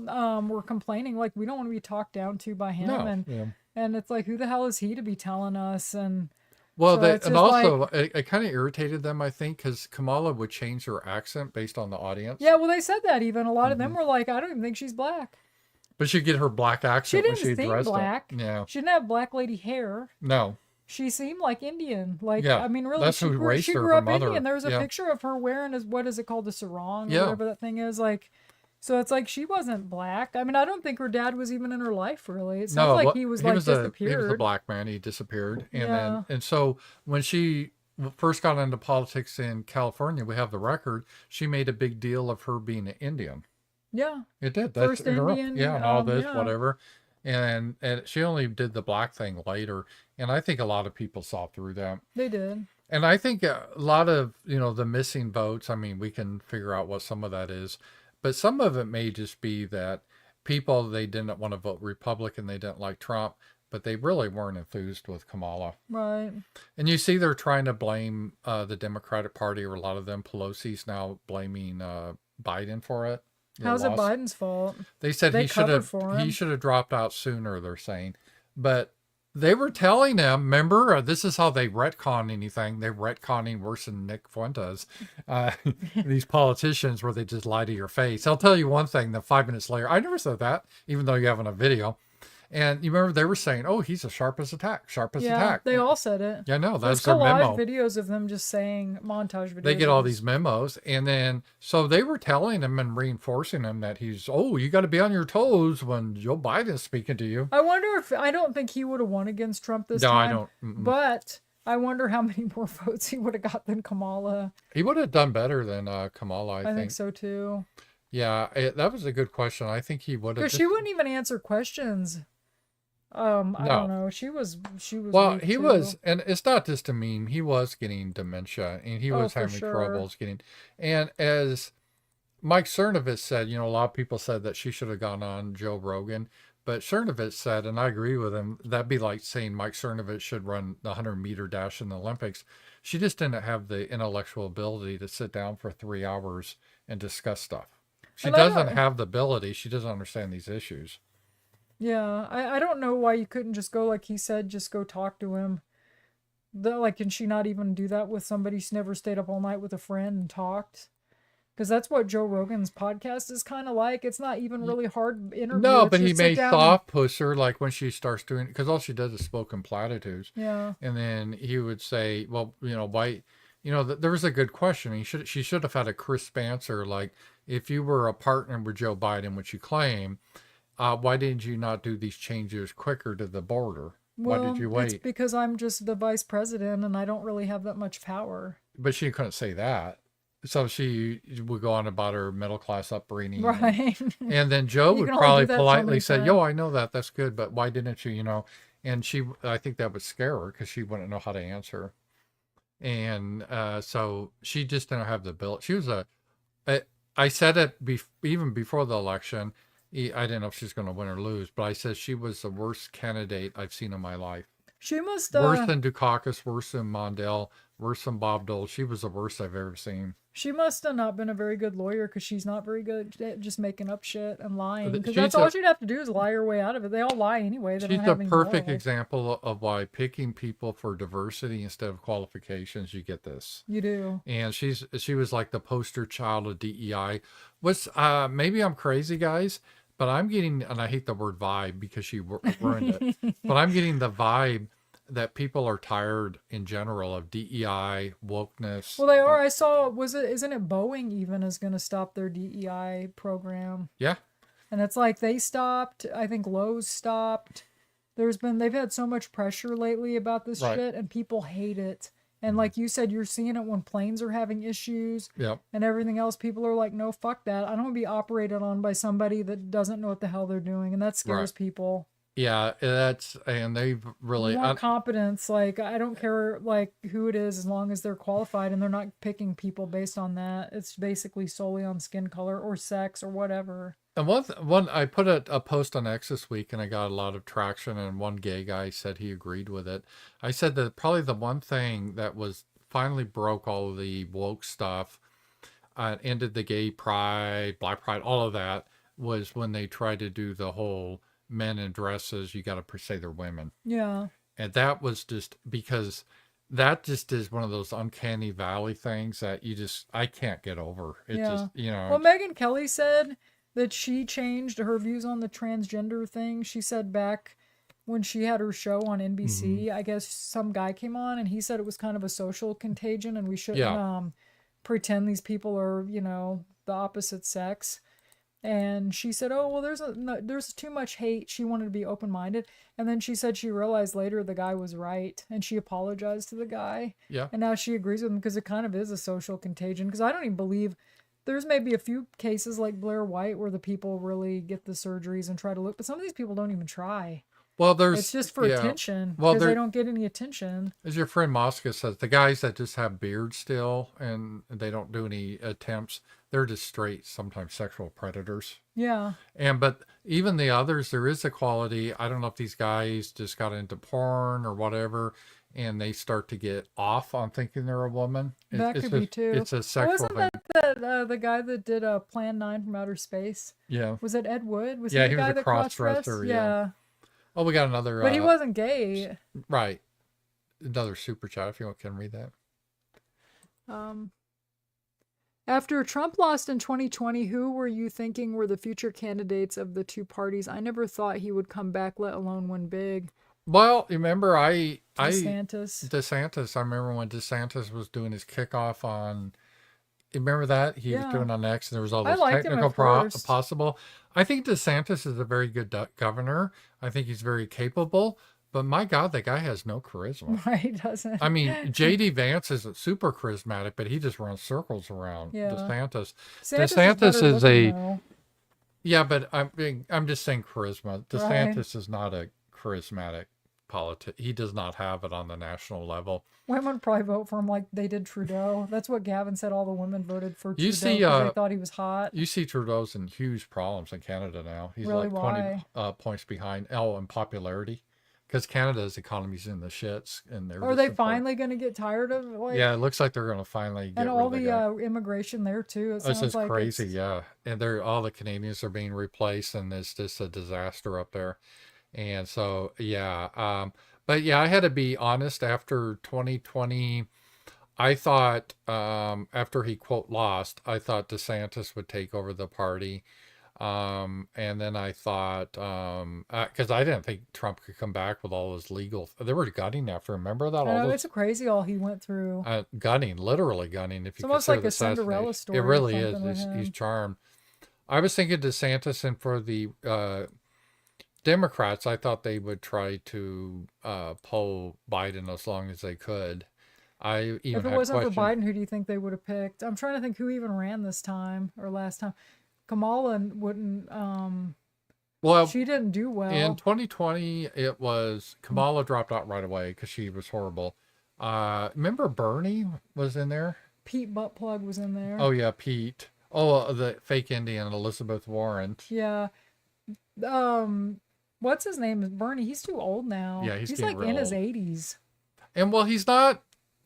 were complaining like, we don't want to be talked down to by him, No, yeah. and it's like, who the hell is he to be telling us? And Well, so they it's and just also like, it kind of irritated them, I think, because Kamala would change her accent based on the audience. yeah, well, they said that even a lot of them Hmm. were like, I don't even think she's black. But she'd get her black She accent when didn't she seem dressed black. up. Yeah. She didn't have black lady hair. No. She seemed like Indian. Like, Yeah. I mean, really, That's who raised she her, grew her up mother. Indian. There was a Yeah. picture of her wearing what is it called, a sarong or Yeah. whatever that thing is. Like, so it's like she wasn't black. I mean, I don't think her dad was even in her life really. It sounds No, like he was like he was a disappeared. black man. He disappeared, and Yeah. and so when she first got into politics in California, we have the record. She made a big deal of her being an Indian. Yeah. It did. First in her- Indian, yeah, and all this, yeah. whatever. And she only did the black thing later. And I think a lot of people saw through that. They did. And I think a lot of, the missing votes, I mean, we can figure out what some of that is, but some of it may just be that people, they didn't want to vote Republican, they didn't like Trump, but they really weren't enthused with Kamala. Right. And you see they're trying to blame the Democratic Party, or a lot of them. Pelosi's now blaming Biden for it. the How's it loss. Biden's fault? They said They he should covered have for him. dropped out sooner, they're saying. But they were telling him, remember, this is how they retcon anything. They're retconning worse than Nick Fuentes. These politicians where they just lie to your face. I'll tell you one thing, then 5 minutes later, I never said that, even though you have on a video. And you remember they were saying, oh, he's a sharp as Yeah, attack. they all said it. Yeah, no, There's that's their collage memo. videos of them just saying, montage videos. They get of all this. these memos, and then so they were telling him and reinforcing him that you got to be on your toes when Joe Biden's speaking to you. I wonder if, I don't think he would have won against Trump this No, time. I don't. Mm-mm. But I wonder how many more votes he would have got than Kamala. He would have done better than Kamala, I think so too. Yeah, that was a good question. I think he would have. Because she wouldn't even answer questions. I don't know. She was Well, weak, he too. was, and it's not just a meme. He was getting dementia, and he was for having sure. troubles getting. And as Mike Cernovich said, a lot of people said that she should have gone on Joe Rogan, but Cernovich said, and I agree with him, that'd be like saying Mike Cernovich should run the 100-meter dash in the Olympics. She just didn't have the intellectual ability to sit down for 3 hours and discuss stuff. She And I doesn't don't- have the ability. She doesn't understand these issues. Yeah, I don't know why you couldn't just go, like he said, just go talk to him. Can she not even do that with somebody who's never stayed up all night with a friend and talked? Because that's what Joe Rogan's podcast is kind of like. It's not even really hard interview. No, It's but he just sit may down soft push her, like when she starts doing, because all she does is spoken platitudes. Yeah. And then he would say, well, why, there was a good question. She should have had a crisp answer. Like, if you were a partner with Joe Biden, which you claim, why didn't you not do these changes quicker to the border? Well, Why did you it's wait? because I'm just the vice president and I don't really have that much power. But she couldn't say that. So she would go on about her middle class upbringing. Right. And then Joe You would can only probably do that so politely many say, times. yo, I know that. That's good. But why didn't you, And I think that would scare her because she wouldn't know how to answer. And so she just didn't have the ability. She was I said it even before the election. I didn't know if she's going to win or lose, but I said she was the worst candidate I've seen in my life. She must Worse than Dukakis, worse than Mondale, worse than Bob Dole. She was the worst I've ever seen. She must have not been a very good lawyer because she's not very good at just making up shit and lying. Because She's that's all she'd have to do is lie her way out of it. They all lie anyway. They She's don't a have any perfect moral. example of why picking people for diversity instead of qualifications, you get this. You do. And she was like the poster child of DEI. Maybe I'm crazy, guys, but I'm getting, and I hate the word vibe because she ruined it, but I'm getting the vibe that people are tired in general of DEI, wokeness. Well, they are. I saw, isn't it Boeing even is going to stop their DEI program? Yeah. And it's like they stopped. I think Lowe's stopped. They've had so much pressure lately about this shit, and people hate it. And like you said, you're seeing it when planes are having issues and everything else. People are like, no, fuck that. I don't want to be operated on by somebody that doesn't know what the hell they're doing. And that scares people. Yeah, and they've really want competence. Like, I don't care like who it is as long as they're qualified and they're not picking people based on that. It's basically solely on skin color or sex or whatever. And one I put a post on X this week and I got a lot of traction, and one gay guy said he agreed with it. I said that probably the one thing that was finally broke all of the woke stuff, ended the gay pride, black pride, all of that, was when they tried to do the whole men in dresses, you got to say they're women. Yeah. And that was just because that just is one of those uncanny valley things that I can't get over. It just, Well, Megyn Kelly said that she changed her views on the transgender thing. She said back when she had her show on NBC, I guess some guy came on and he said it was kind of a social contagion and we shouldn't pretend these people are, the opposite sex. And she said, oh, well, there's too much hate. She wanted to be open-minded. And then she said she realized later the guy was right. And she apologized to the guy. Yeah. And now she agrees with him because it kind of is a social contagion. Because I don't even believe there's maybe a few cases like Blair White where the people really get the surgeries and try to look. But some of these people don't even try. Well, it's just for attention because they don't get any attention. As your friend Mosca says, the guys that just have beards still and they don't do any attempts, they're just straight, sometimes sexual predators. Yeah. But even the others, there is equality. I don't know if these guys just got into porn or whatever, and they start to get off on thinking they're a woman. That could be too. It's a sexual thing. Wasn't that the guy that did Plan 9 from Outer Space? Yeah. Was it Ed Wood? Was he the he guy was a that cross-dresser. Yeah. Oh, we got another. But he wasn't gay. Right. Another super chat if you can read that. After Trump lost in 2020, who were you thinking were the future candidates of the two parties? I never thought he would come back, let alone win big. Well, remember DeSantis. I remember when DeSantis was doing his kickoff on. Remember that he was doing on X, and there was all this technical possible. I think DeSantis is a very good governor. I think he's very capable. But my God, the guy has no charisma. Right, he doesn't. I mean, J.D. Vance is super charismatic, but he just runs circles around DeSantis. DeSantis is a... Yeah, but I'm just saying charisma. DeSantis is not a charismatic politician. He does not have it on the national level. Women probably vote for him like they did Trudeau. That's what Gavin said. All the women voted for Trudeau because they thought he was hot. You see Trudeau's in huge problems in Canada now. He's really, like 20 points behind. In popularity. Because Canada's economy's in the shits, and are they finally going to get tired of it? Yeah, it looks like they're going to finally get and all the immigration there too. It sounds like crazy, yeah. And all the Canadians are being replaced, and it's just a disaster up there. And so, but yeah, I had to be honest. After 2020, I thought after he quote lost, I thought DeSantis would take over the party. And then I thought, because I didn't think Trump could come back with all his legal. They were gunning after. Remember that? It's crazy all he went through. Literally gunning. If it's almost like a Cinderella story. It really is. He's charmed. I was thinking DeSantis, and for the Democrats, I thought they would try to pull Biden as long as they could. If it wasn't for Biden, who do you think they would have picked? I'm trying to think who even ran this time or last time. Kamala wouldn't. She didn't do well. In 2020, it was Kamala dropped out right away because she was horrible. Remember Bernie was in there? Pete Buttplug was in there. Oh yeah, Pete. Oh, the fake Indian, Elizabeth Warren. Yeah. What's his name? Bernie. He's too old now. Yeah, he's He's getting like real in his old. 80s. And well, he's not.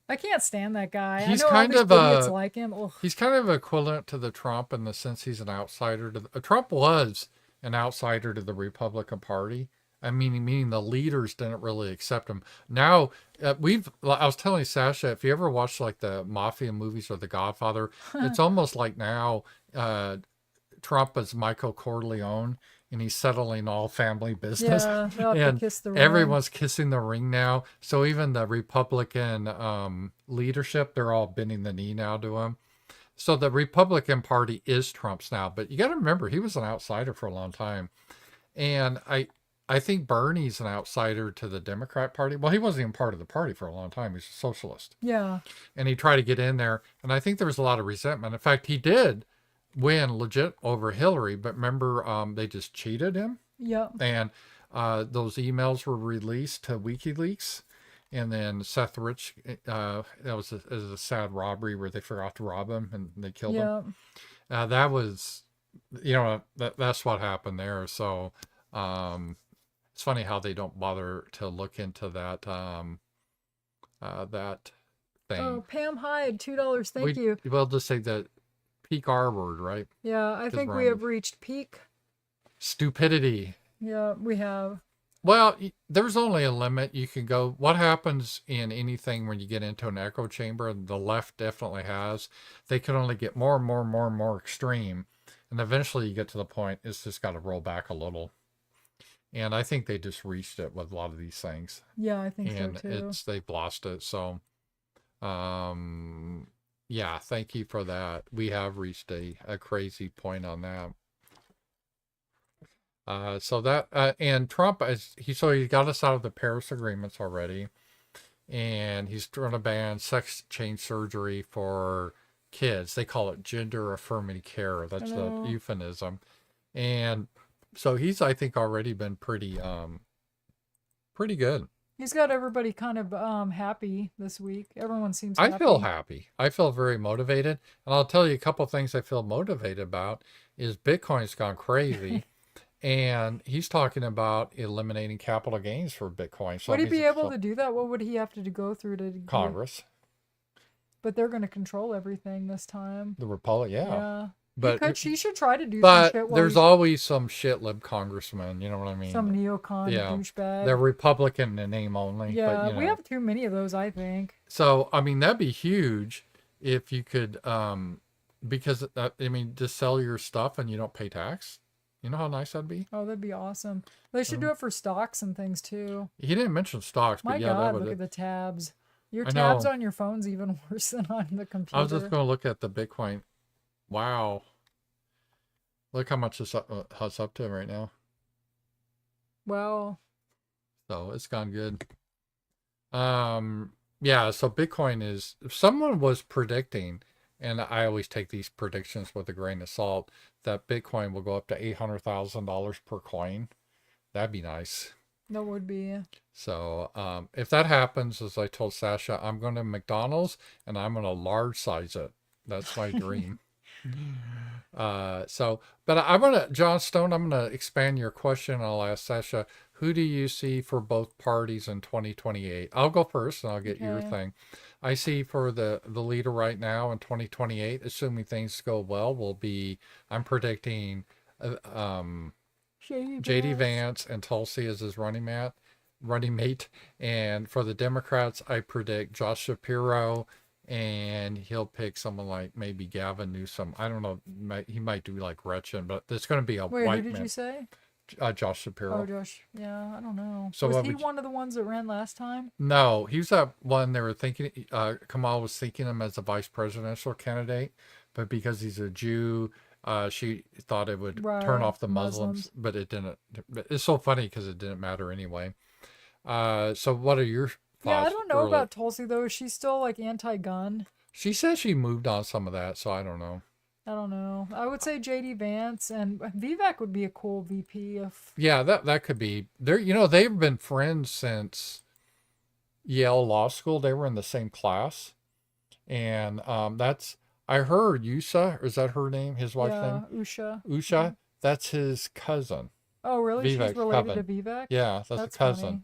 I can't stand that guy. I He's know all kind these of idiots a. like him. Ugh. He's kind of equivalent to the Trump in the sense he's an outsider to Trump was an outsider to the Republican Party. I meaning the leaders didn't really accept him. Now I was telling Sasha, if you ever watch like the mafia movies or The Godfather, it's almost like now uh, Trump is Michael Corleone and he's settling all family business. Yeah, they'll have to And kiss the ring. everyone's kissing the ring now. So even the Republican leadership, they're all bending the knee now to him. So the Republican Party is Trump's now. But you got to remember, he was an outsider for a long time. And I think Bernie's an outsider to the Democrat Party. Well, he wasn't even part of the party for a long time. He's a socialist. Yeah. And he tried to get in there. And I think there was a lot of resentment. In fact, he did win legit over Hillary, but remember, they just cheated him. Yep. And those emails were released to WikiLeaks. And then Seth Rich, that was a sad robbery where they forgot to rob him and they killed him. That was, that's what happened there. So it's funny how they don't bother to look into that that thing. Oh, Pam Hyde, $2. Thank you. We'll just say the peak R word, right? Yeah, I think we have reached peak stupidity. Yeah, we have. Well, there's only a limit. You can go. What happens in anything when you get into an echo chamber? And the left definitely has. They can only get more and more and more and more extreme, and eventually you get to the point it's just got to roll back a little. And I think they just reached it with a lot of these things. Yeah, I think and so too. they've lost it. So, yeah, thank you for that. We have reached a crazy point on that. So that and Trump he got us out of the Paris agreements already, and he's trying to ban sex change surgery for kids. They call it gender affirming care. That's the euphemism, and so he's I think already been pretty good. He's got everybody kind of happy this week. Everyone seems happy. I feel happy. I feel very motivated, and I'll tell you a couple things I feel motivated about. Is Bitcoin's gone crazy. And he's talking about eliminating capital gains for Bitcoin. So would he be able to do that? What would he have to go through to Congress? But they're going to control everything this time. The Republic, Yeah. But she should try to do but some shit. There's always some shit lib congressman, you know what I mean? Some neocon douchebag. They're Republican in name only. Yeah, but, we have too many of those, I think. So, I mean, that'd be huge if you could, because, just sell your stuff and you don't pay tax. You know how nice that'd be? Oh, that'd be awesome. They should do it for stocks and things too. He didn't mention stocks, but My yeah, God, that would. Look at the tabs. Your I tabs know. on your phone's even worse than on the computer. I was just going to look at the Bitcoin. Wow. Look how much it's up to right now. Wow. So it's gone good. Yeah, so Bitcoin is, if someone was predicting, and I always take these predictions with a grain of salt, that Bitcoin will go up to $800,000 per coin. That'd be nice. That would be. So if that happens, as I told Sacha, I'm going to McDonald's and I'm going to large size it. That's my dream. But I want to, John Stone, I'm going to expand your question. I'll ask Sacha, who do you see for both parties in 2028? I'll go first and I'll get your thing. I see for the leader right now in 2028, assuming things go well, will be, I'm predicting JD Vance and Tulsi as his running mate. And for the Democrats, I predict Josh Shapiro, and he'll pick someone like maybe Gavin Newsom. I don't know. He might do like Gretchen, but there's going to be a white man. Who did you say? Josh Shapiro. Oh, Josh. Yeah, I don't know. So was he one of the ones that ran last time? No, he was that one they were thinking. Kamal was thinking him as a vice presidential candidate, but because he's a Jew, she thought it would turn off the Muslims, but it didn't. It's so funny because it didn't matter anyway. So what are your thoughts? Yeah, I don't know about Tulsi though. She's still like anti-gun. She says she moved on some of that, so I don't know. I would say JD Vance, and Vivek would be a cool VP if. Yeah, that could be. They've been friends since Yale Law School. They were in the same class, and I heard Yusa, is that her name? His wife's Yeah, name? Usha. Usha? That's his cousin. Oh, really? She's Vivek's related to cousin. Vivek? Yeah, that's a That's cousin. funny.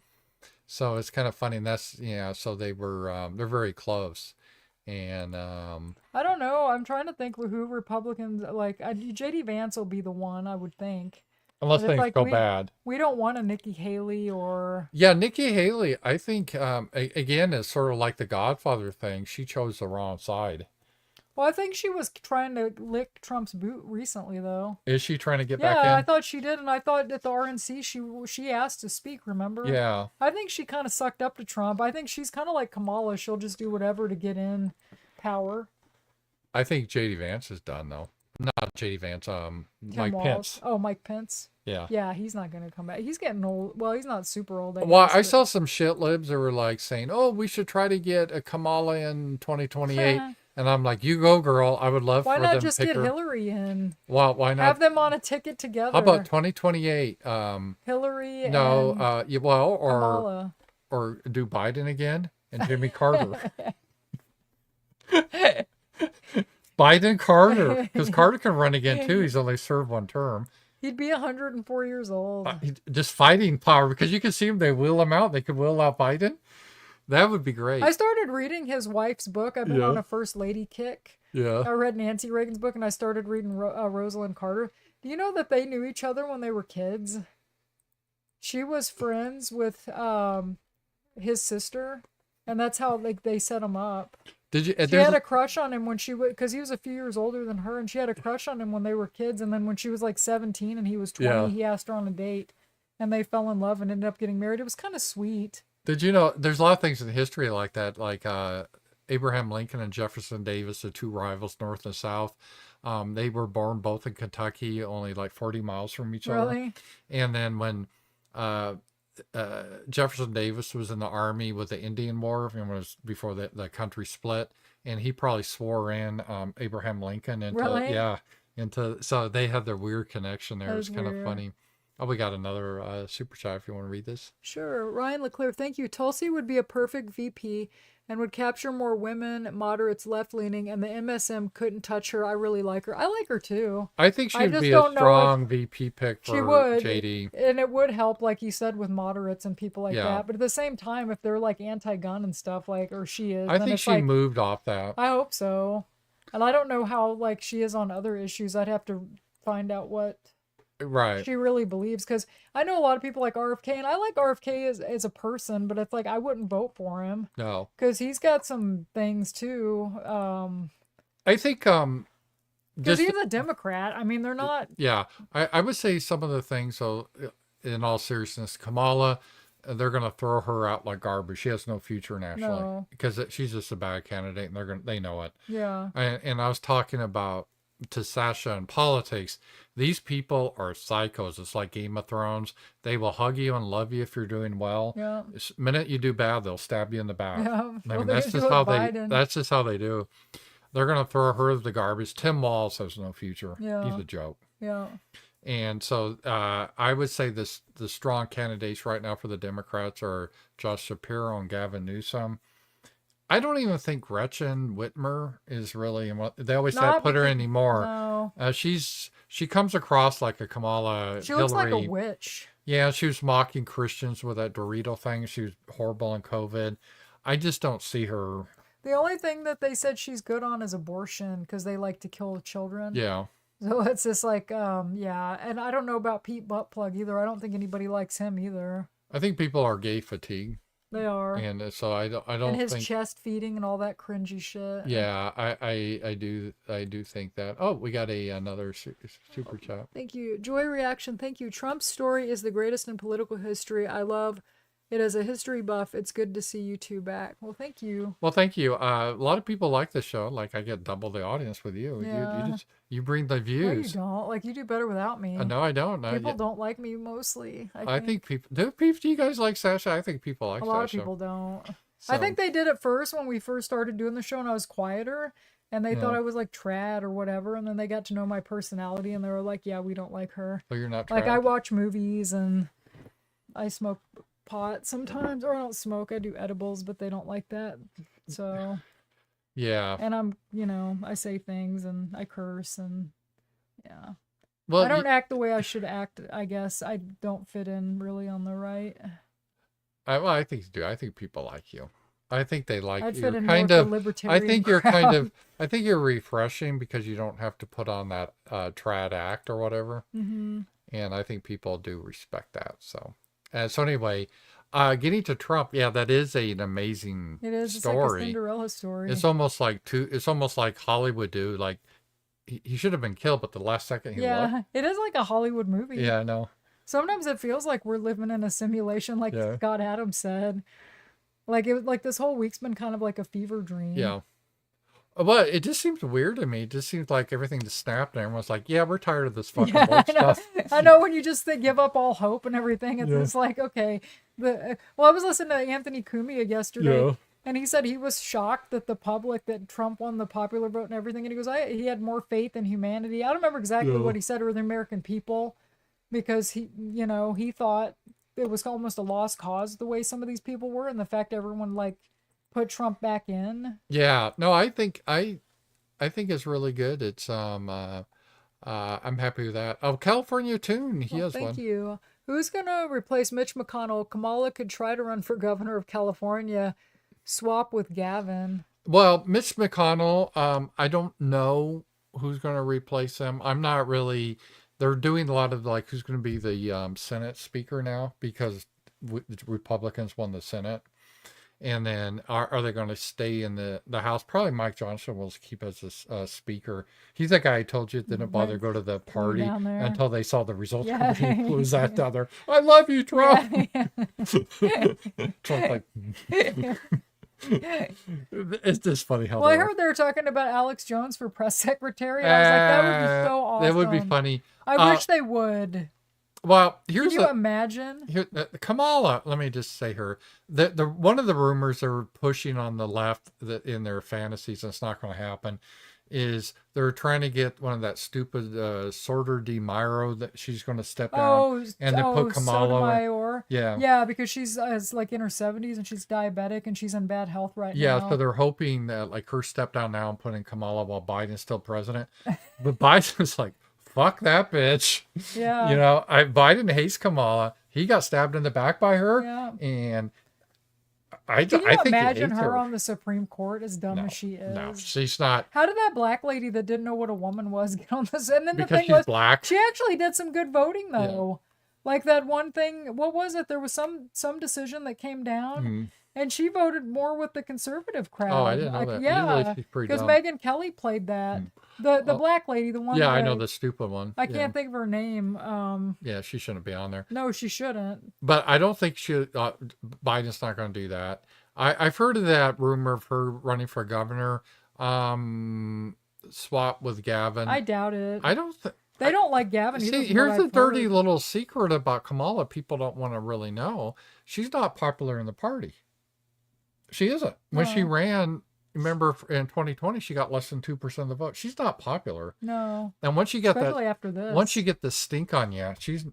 So it's kind of funny. And that's, yeah, so they were, they're very close. And, I don't know. I'm trying to think who Republicans like. JD Vance will be the one I would think. unless But it's things like go bad. we don't want a Nikki Haley or Yeah, Nikki Haley, I think, again, is sort of like the Godfather thing. She chose the wrong side. well, I think she was trying to lick Trump's boot recently though. Is she trying to get back Yeah, I in? thought she did, and I thought at the RNC she asked to speak. Remember? Yeah. I think she kind of sucked up to Trump. I think she's kind of like Kamala. She'll just do whatever to get in power. I think JD Vance is done, though. Not JD Vance, Tim Mike Walz. Pence. Oh, Mike Pence. Yeah. Yeah, he's not gonna come back. He's getting old. Well, he's not super old. Well, guess, I but- saw some shit libs that were like saying, "Oh, we should try to get a Kamala in 2028," and I'm like, "You go, girl. I would love Why for not them just to pick get her." Hillary in? Well, why not? Have them on a ticket together. How about 2028? Hillary No, and yeah, well, Kamala? or do Biden again and Jimmy Carter. Biden Carter, because Carter can run again too. He's only served one term. He'd be 104 years old. Just fighting power, because you can see him. They wheel him out. They could wheel out Biden. That would be great. I started reading his wife's book. I've been Yeah. on a first lady kick. Yeah. I read Nancy Reagan's book and I started reading Rosalind Carter. Do you know that they knew each other when they were kids? She was friends with his sister, and that's how they set him up. Did you? She had a crush on him when she was, because he was a few years older than her, and she had a crush on him when they were kids. And then when she was like 17 and he was 20, Yeah. he asked her on a date, and they fell in love and ended up getting married. It was kind of sweet. Did you know? There's a lot of things in history like that, like Abraham Lincoln and Jefferson Davis, the two rivals, North and South. They were born both in Kentucky, only like 40 miles from each other. Really? And then when Jefferson Davis was in the army with the Indian War, it was before the country split, and he probably swore in Abraham Lincoln into Really? so they had their weird connection there. That It's is kind of weird. funny. Oh, we got another super chat if you want to read this. Sure. Ryan Leclerc, thank you. Tulsi would be a perfect VP and would capture more women, moderates, left-leaning, and the MSM couldn't touch her. I really like her. I like her too. I think I she'd just be a don't know if strong VP pick for She would. JD. And it would help, like you said, with moderates and people like Yeah. that. But at the same time, if they're like anti-gun and stuff, like, or she is, I then think it's she like, moved off that. I hope so. And I don't know how like she is on other issues. I'd have to find out what Right. she really believes, because I know a lot of people like RFK, and I like RFK as a person, but it's like I wouldn't vote for him No. because he's got some things too. I think Because just he's a Democrat. I mean, they're not. yeah. I would say some of the things. So, in all seriousness, Kamala, they're gonna throw her out like garbage. She has no future nationally No. because she's just a bad candidate, and they know it. Yeah. And I was talking about to Sacha in politics. These people are psychos. It's like Game of Thrones. They will hug you and love you if you're doing well. Yeah. The minute you do bad, they'll stab you in the back. Yeah. I Well, mean, they that's do just with how Biden. that's just how they do. They're gonna throw her to the garbage. Tim Walz has no future. Yeah. He's a joke. Yeah. And so I would say the strong candidates right now for the Democrats are Josh Shapiro and Gavin Newsom. I don't even think Gretchen Whitmer is really, they always say Not put her because- anymore. No. She comes across like a Kamala She looks Hillary. like a witch. Yeah, she was mocking Christians with that Dorito thing. She was horrible in COVID. I just don't see her. The only thing that they said she's good on is abortion because they like to kill children. Yeah. So it's just like, yeah. And I don't know about Pete Buttplug either. I don't think anybody likes him either. I think people are gay fatigued. They are. And so I don't And his think. chest feeding and all that cringy shit. Yeah, I do think that. Oh, we got another super chat. Thank you. Joy Reaction, thank you. Trump's story is the greatest in political history. I love it as a history buff. It's good to see you two back. Well, thank you. Well, thank you. A lot of people like the show. Like I get double the audience with you. Yeah. You bring the No, you views. don't. Like, you do better without me. No, I don't. People don't like me mostly. I think people do. You guys like Sacha? I think people like a lot Sacha. of people don't. So, I think they did at first when we first started doing the show and I was quieter, and they thought Yeah. I was like trad or whatever, and then they got to know my personality and they were like, yeah, we don't like her. well, you're not Like, I trapped. watch movies and I smoke pot sometimes, or I don't smoke, I do edibles, but they don't like that. So Yeah. And I say things and I curse and yeah. Well, I don't act the way I should act, I guess. I don't fit in really on the right. I think you do. I think people like you. I think they like I'd you. fit You're in more kind with the of. I libertarian think you're kind crowd. of. I think you're refreshing because you don't have to put on that trad act or whatever. Mm-hmm. And I think people do respect that. So anyway, getting to Trump, yeah, that is an amazing It is. It's like a story. Cinderella story. It's almost like It's almost like Hollywood do. Like he should have been killed, but the last second he looked. Yeah, it is like a Hollywood movie. Yeah, I know. Sometimes it feels like we're living in a simulation, like Yeah. Scott Adams said. Like this whole week's been kind of like a fever dream. Yeah. But it just seems weird to me. It just seems like everything just snapped and everyone's like, yeah, we're tired of this fucking Yeah, old I know. stuff. I know when you just give up all hope and everything. It's Yeah. just like, okay. Well, I was listening to Anthony Cumia yesterday, Yeah. and he said he was shocked that that Trump won the popular vote and everything. And he goes, he had more faith in humanity. I don't remember exactly Yeah. what he said, or the American people, because he thought it was almost a lost cause the way some of these people were, and the fact everyone put Trump back in. Yeah. No, I think it's really good. It's I'm happy with that. Oh, California Tune, he has Thank one. you. Who's gonna replace Mitch McConnell? Kamala could try to run for governor of California, swap with Gavin. Well, Mitch McConnell, I don't know who's going to replace him. I'm not really. They're doing a lot of like who's going to be the Senate Speaker now because the Republicans won the Senate. And then are they going to stay in the House? Probably Mike Johnson will keep as a speaker. He's that guy I told you didn't bother to go to the party down there. until they saw the results. Yeah. He flew that down there. I love you, Trump. Yeah. Trump's like, it's just funny how. Well, I they are. heard they were talking about Alex Jones for press secretary. I was like, that would be so awesome. That would be funny. I wish they would. Well, Can here's you imagine? Kamala. Let me just say her. The one of the rumors they're pushing on the left that in their fantasies, and it's not going to happen, is they're trying to get one of that stupid Sorter de Miro that she's going to step down and then put Kamala. Sotomayor. Yeah. Yeah, because she's like in her 70s and she's diabetic and she's in bad health right now. Yeah, so they're hoping that like her step down now and putting Kamala while Biden's still president. But Biden's like, fuck that bitch. Yeah. Biden hates Kamala. He got stabbed in the back by her. Yeah. And Can you I think imagine he hates her on the Supreme Court, as dumb No, as she is? No, she's not. How did that black lady that didn't know what a woman was get on this? And then the Because thing she's was, black. she actually did some good voting though. Like that one thing, what was it? There was some decision that came down, and she voted more with the conservative crowd. Oh, I didn't know that. Yeah, Usually she's pretty because dumb. Megyn Kelly played that. The black lady, the one. Yeah, I know the stupid one. I can't think of her name. Yeah, she shouldn't be on there. No, she shouldn't. But I don't think Biden's not going to do that. I've heard of that rumor of her running for governor. Swap with Gavin. I doubt it. I don't think. They don't like Gavin either. See, here's the dirty little secret about Kamala people don't want to really know. She's not popular in the party. She isn't. When she ran, remember in 2020, she got less than 2% of the vote. She's not popular. No. And once you get especially after this. once you get the stink on you, she's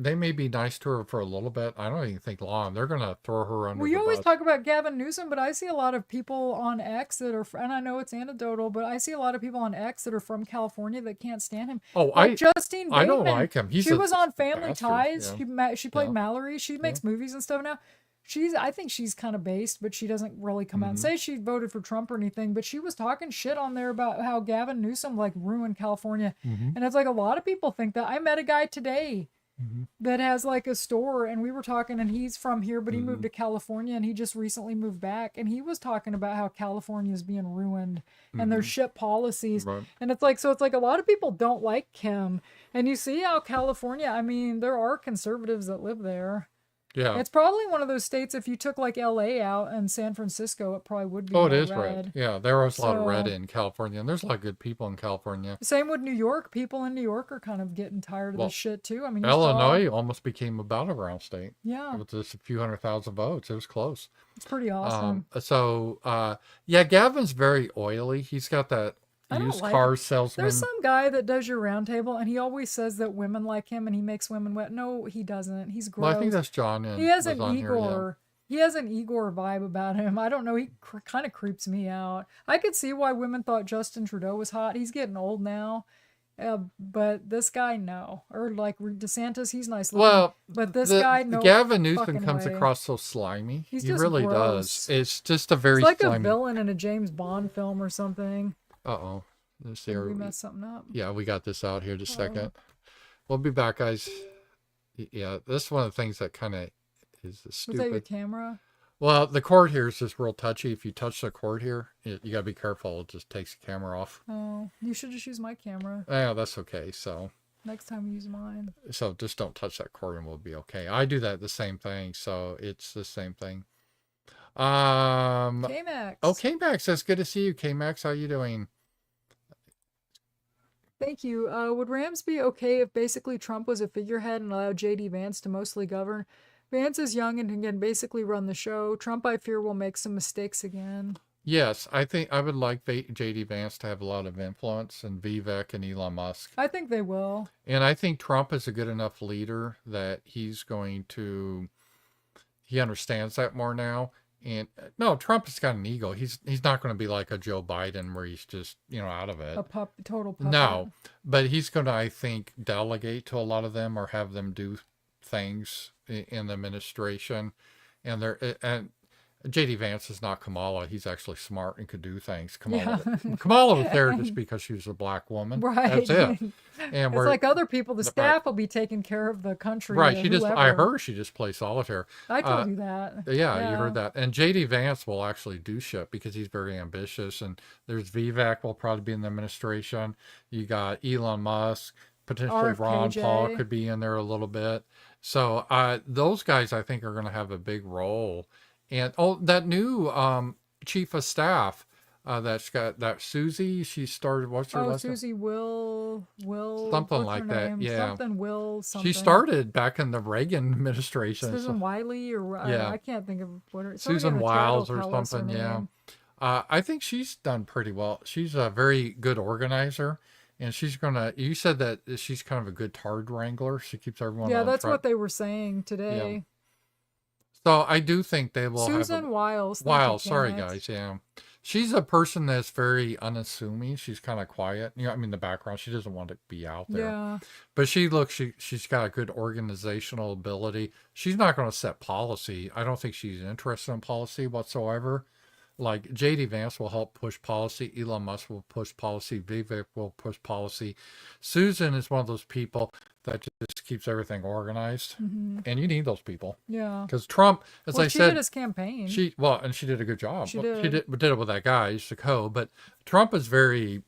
they may be nice to her for a little bit. I don't even think long. They're gonna throw her under. We the always bus. talk about Gavin Newsom, but I see a lot of people on X that are, and I know it's anecdotal, but I see a lot of people on X that are from California that can't stand him. Oh, like Justine I don't Bateman. like him. She was on Family bastard, Ties. yeah. She played Mallory. She makes movies and stuff now. I think she's kind of based, but she doesn't really come out and say she voted for Trump or anything. But she was talking shit on there about how Gavin Newsom like ruined California, and it's like a lot of people think that. I met a guy today that has like a store, and we were talking, and he's from here, but he moved to California, and he just recently moved back, and he was talking about how California is being ruined and their shit policies, and it's like a lot of people don't like him, and you see how California. I mean, there are conservatives that live there. Yeah. It's probably one of those states, if you took like LA out and San Francisco, it probably would be Oh, more it is red. red. Yeah, there was a lot of red in California, and there's a lot of good people in California. Same with New York. People in New York are kind of getting tired of this shit too. I mean, Illinois almost became a battleground state. Yeah. With just a few 100,000 votes. It was close. It's pretty awesome. Yeah, Gavin's very oily. He's got that used car salesman. There's some guy that does your roundtable, and he always says that women like him, and he makes women wet. No, he doesn't. He's gross. Well, I think that's John. He has an Igor. Igor. he has an Igor vibe about him. I don't know. He kind of creeps me out. I could see why women thought Justin Trudeau was hot. He's getting old now. But this guy, no. Or like DeSantis, he's nice looking. Well, but this guy, no. Gavin Newsom fucking comes way. across so slimy. He's He just really gross. does. It's just a very It's like slimy. a villain in a James Bond film or something. Uh-oh. Let's see. Did we messed something up? Yeah, we got this out here just a second. We'll be back, guys. Yeah, this is one of the things that kind of is stupid. Was that your camera? Well, the cord here is just real touchy. If you touch the cord here, you got to be careful. It just takes the camera off. Oh, you should just use my camera. Yeah, that's okay. So next time use mine. So just don't touch that cord and we'll be okay. I do that the same thing. So it's the same thing. K-Max. Oh, K-Max. That's good to see you. K-Max, how you doing? Thank you. Would Rams be okay if basically Trump was a figurehead and allowed J.D. Vance to mostly govern? Vance is young and can basically run the show. Trump, I fear, will make some mistakes again. Yes, I think I would like J.D. Vance to have a lot of influence, and Vivek and Elon Musk. I think they will. And I think Trump is a good enough leader that he understands that more now. And no, Trump has got an ego. He's not going to be like a Joe Biden where he's just, out of it. Total puppet. No, but he's going to, I think, delegate to a lot of them or have them do things in the administration. And JD Vance is not Kamala. He's actually smart and could do things. Kamala was there just because she was a black woman. Right. That's it. And it's like other people, the staff will be taking care of the country. Right. I heard she just plays solitaire. I told you that. Yeah, you heard that. And JD Vance will actually do shit because he's very ambitious. And there's Vivek will probably be in the administration. You got Elon Musk, potentially Ron Paul could be in there a little bit. So those guys, I think, are going to have a big role. And that new chief of staff that's got that Susie, she started, what's her last name? Susie Will something like that. Name? Yeah, something. She started back in the Reagan administration. Susan Wiley, or I can't think of what her Susan Wiles or something. Yeah, I think she's done pretty well. She's a very good organizer. And you said that she's kind of a good turd wrangler. She keeps everyone on that's track. what they were saying today. Yeah. So I do think they will Susan Wiles. Wiles, sorry guys, yeah. She's a person that's very unassuming. She's kind of quiet. The background. She doesn't want to be out there. Yeah. But she's got a good organizational ability. She's not going to set policy. I don't think she's interested in policy whatsoever. Like J.D. Vance will help push policy. Elon Musk will push policy. Vivek will push policy. Susan is one of those people that just keeps everything organized. Mm-hmm. And you need those people. Yeah. Because Trump, as I said. She did his campaign. And she did a good job. She did. She did it with that guy, Sacha. But Trump is very,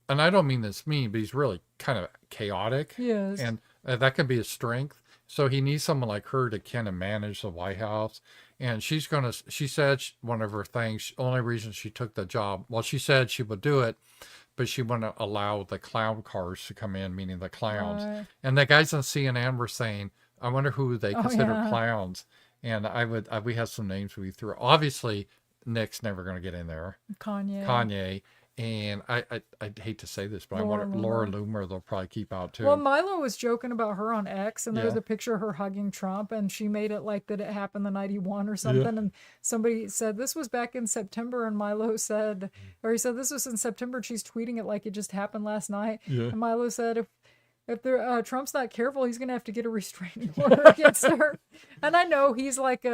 and I don't mean this mean, but he's really kind of chaotic. He is. And that can be a strength. So he needs someone like her to kind of manage the White House. And she said one of her things, only reason she took the job, well, she said she would do it, but she wouldn't allow the clown cars to come in, meaning the clowns. And the guys on CNN were saying, I wonder who they consider clowns. And we have some names we threw. Obviously, Nick's never going to get in there. Kanye. And I hate to say this, but I wonder Laura Loomer they'll probably keep out too. Well, Milo was joking about her on X, and there was a picture of her hugging Trump, and she made it like that it happened the night he won or something. Yeah. And somebody said this was back in September, and Milo said, or he said this was in September. And she's tweeting it like it just happened last night. Yeah. And Milo said if Trump's not careful, he's gonna have to get a restraining order against her. And I know he's like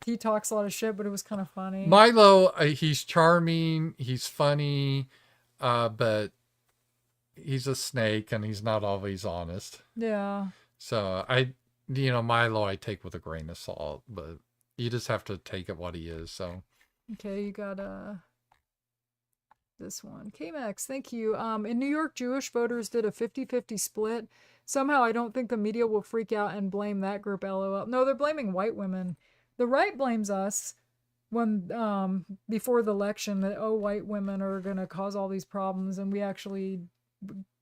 he talks a lot of shit, but it was kind of funny. Milo, he's charming, he's funny, but he's a snake and he's not always honest. Yeah. So Milo I take with a grain of salt, but you just have to take it what he is. So. Okay, you got this one. K-Max, thank you. In New York, Jewish voters did a 50-50 split. Somehow I don't think the media will freak out and blame that group, LOL. No, they're blaming white women. The right blames us when before the election that white women are going to cause all these problems, and we actually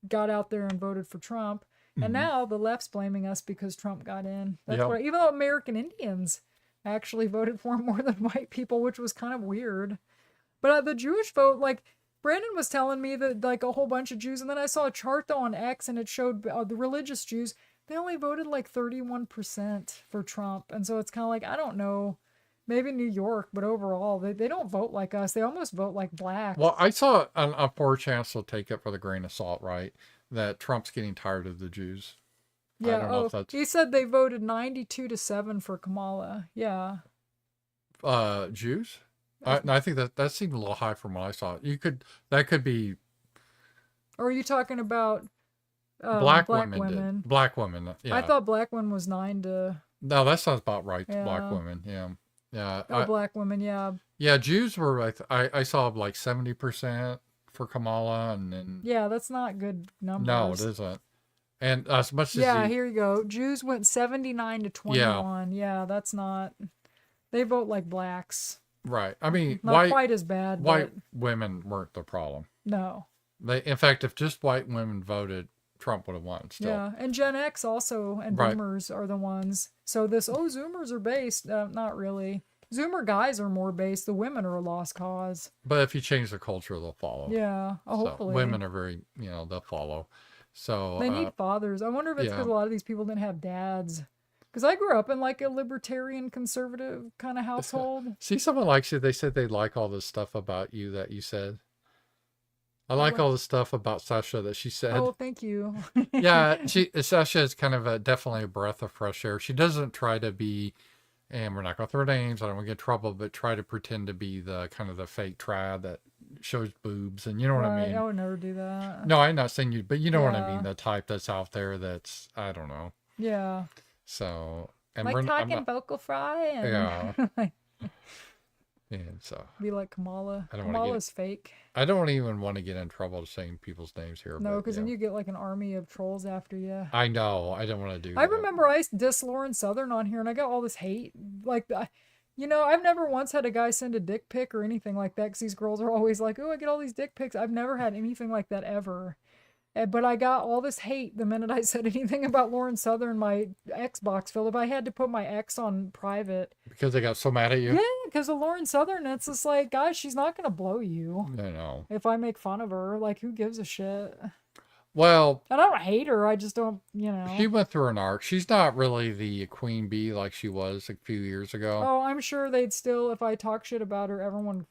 got out there and voted for Trump. Mm-hmm. And now the left's blaming us because Trump got in. That's even though American Indians actually voted for him more than white people, which was kind of weird. But the Jewish vote, like Brandon was telling me that like a whole bunch of Jews, and then I saw a chart though on X, and it showed the religious Jews. They only voted like 31% for Trump. And so it's kind of like, I don't know. Maybe New York, but overall, they don't vote like us. They almost vote like blacks. Well, I saw a 4chance will take it for the grain of salt, right? That Trump's getting tired of the Jews. I Yeah. don't know if Oh, that's he said they voted 92-7 for Kamala. Yeah. Jews. I think that seemed a little high from what I saw. That could be Or are you talking about black black women women? did. Black women, I yeah. thought black women was 9 to. No, that sounds about right. Black Yeah. women, yeah, yeah. Oh, black women, yeah. Yeah, Jews were. I saw like 70% for Kamala, and then Yeah, that's not good numbers. no, it isn't. And as much as Yeah, here you go. Jews went 79 to 21. Yeah, that's not. They vote like blacks. right. I mean, Not quite as bad. white But women weren't the problem. no. In fact, if just white women voted, Trump would have won still. Yeah, and Gen X also and Right. Boomers are the ones. So Zoomers are based. Not really. Zoomer guys are more based. The women are a lost cause. But if you change the culture, they'll follow. Yeah, So hopefully. women are very, they'll follow. So They need fathers. I wonder if it's because yeah. a lot of these people didn't have dads. Because I grew up in like a libertarian conservative kind of household. See, someone likes you. They said they like all this stuff about you that you said. I like all the stuff about Sacha that she said. Oh, thank you. Yeah, Sacha is kind of definitely a breath of fresh air. She doesn't try to be, and we're not going to throw names, I don't want to get in trouble, but try to pretend to be the kind of the fake trad that shows boobs, and you know what I mean? I would never do that. No, I'm not saying you, but you know what I Yeah. mean, the type that's out there that's, I don't know. Yeah. So, and Like I'm talking not, vocal fry and yeah. And so, be like Kamala. I don't wanna get- Kamala's fake. I don't even want to get in trouble saying people's names here. No, but, because then you get like an army of trolls after you. I know, I don't want to do I that. remember I dissed Lauren Southern on here and I got all this hate. Like, I've never once had a guy send a dick pic or anything like that because these girls are always like, oh, I get all these dick pics. I've never had anything like that ever. But I got all this hate the minute I said anything about Lauren Southern, my Xbox, Philip. I had to put my X on private. Because they got so mad at you? Yeah, because of Lauren Southern. It's just like, guys, she's not going to blow you. I know. If I make fun of her, like, who gives a shit? Well, And I don't hate her. I just don't, she went through an arc. She's not really the queen bee like she was a few years ago. Oh, I'm sure they'd still, if I talk shit about her, everyone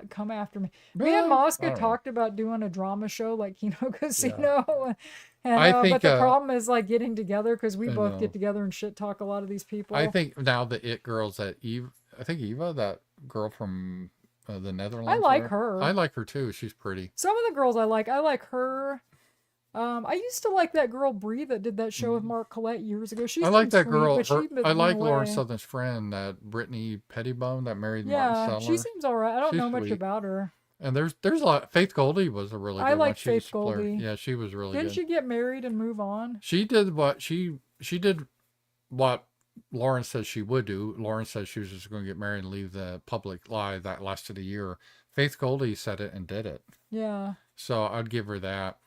come after me. Me Well, and I Mosca don't know. talked about doing a drama show like Kino Casino. And, I think, but the problem is like getting together because we I both know. get together and shit talk a lot of these people. I think now the it girls that Eve, I think Eva, that girl from the Netherlands. I like whatever. her. I like her too. She's pretty. Some of the girls I like her. I used to like that girl Bree that did that show with Mark Collette years ago. She's I like that sweet, girl. but she I like went Lauren away. Southern's friend, that Brittany Pettibone that married Yeah, Martin she Seller. seems all right. I don't She's know much sweet. about her. And there's a lot. Faith Goldie was a really good I one. like She was Faith a player. Goldie. Yeah, she was really Didn't good. she get married and move on? She did what she did what Lauren says she would do. Lauren says she was just going to get married and leave the public life. That lasted a year. Faith Goldie said it and did it. Yeah. So I'd give her that.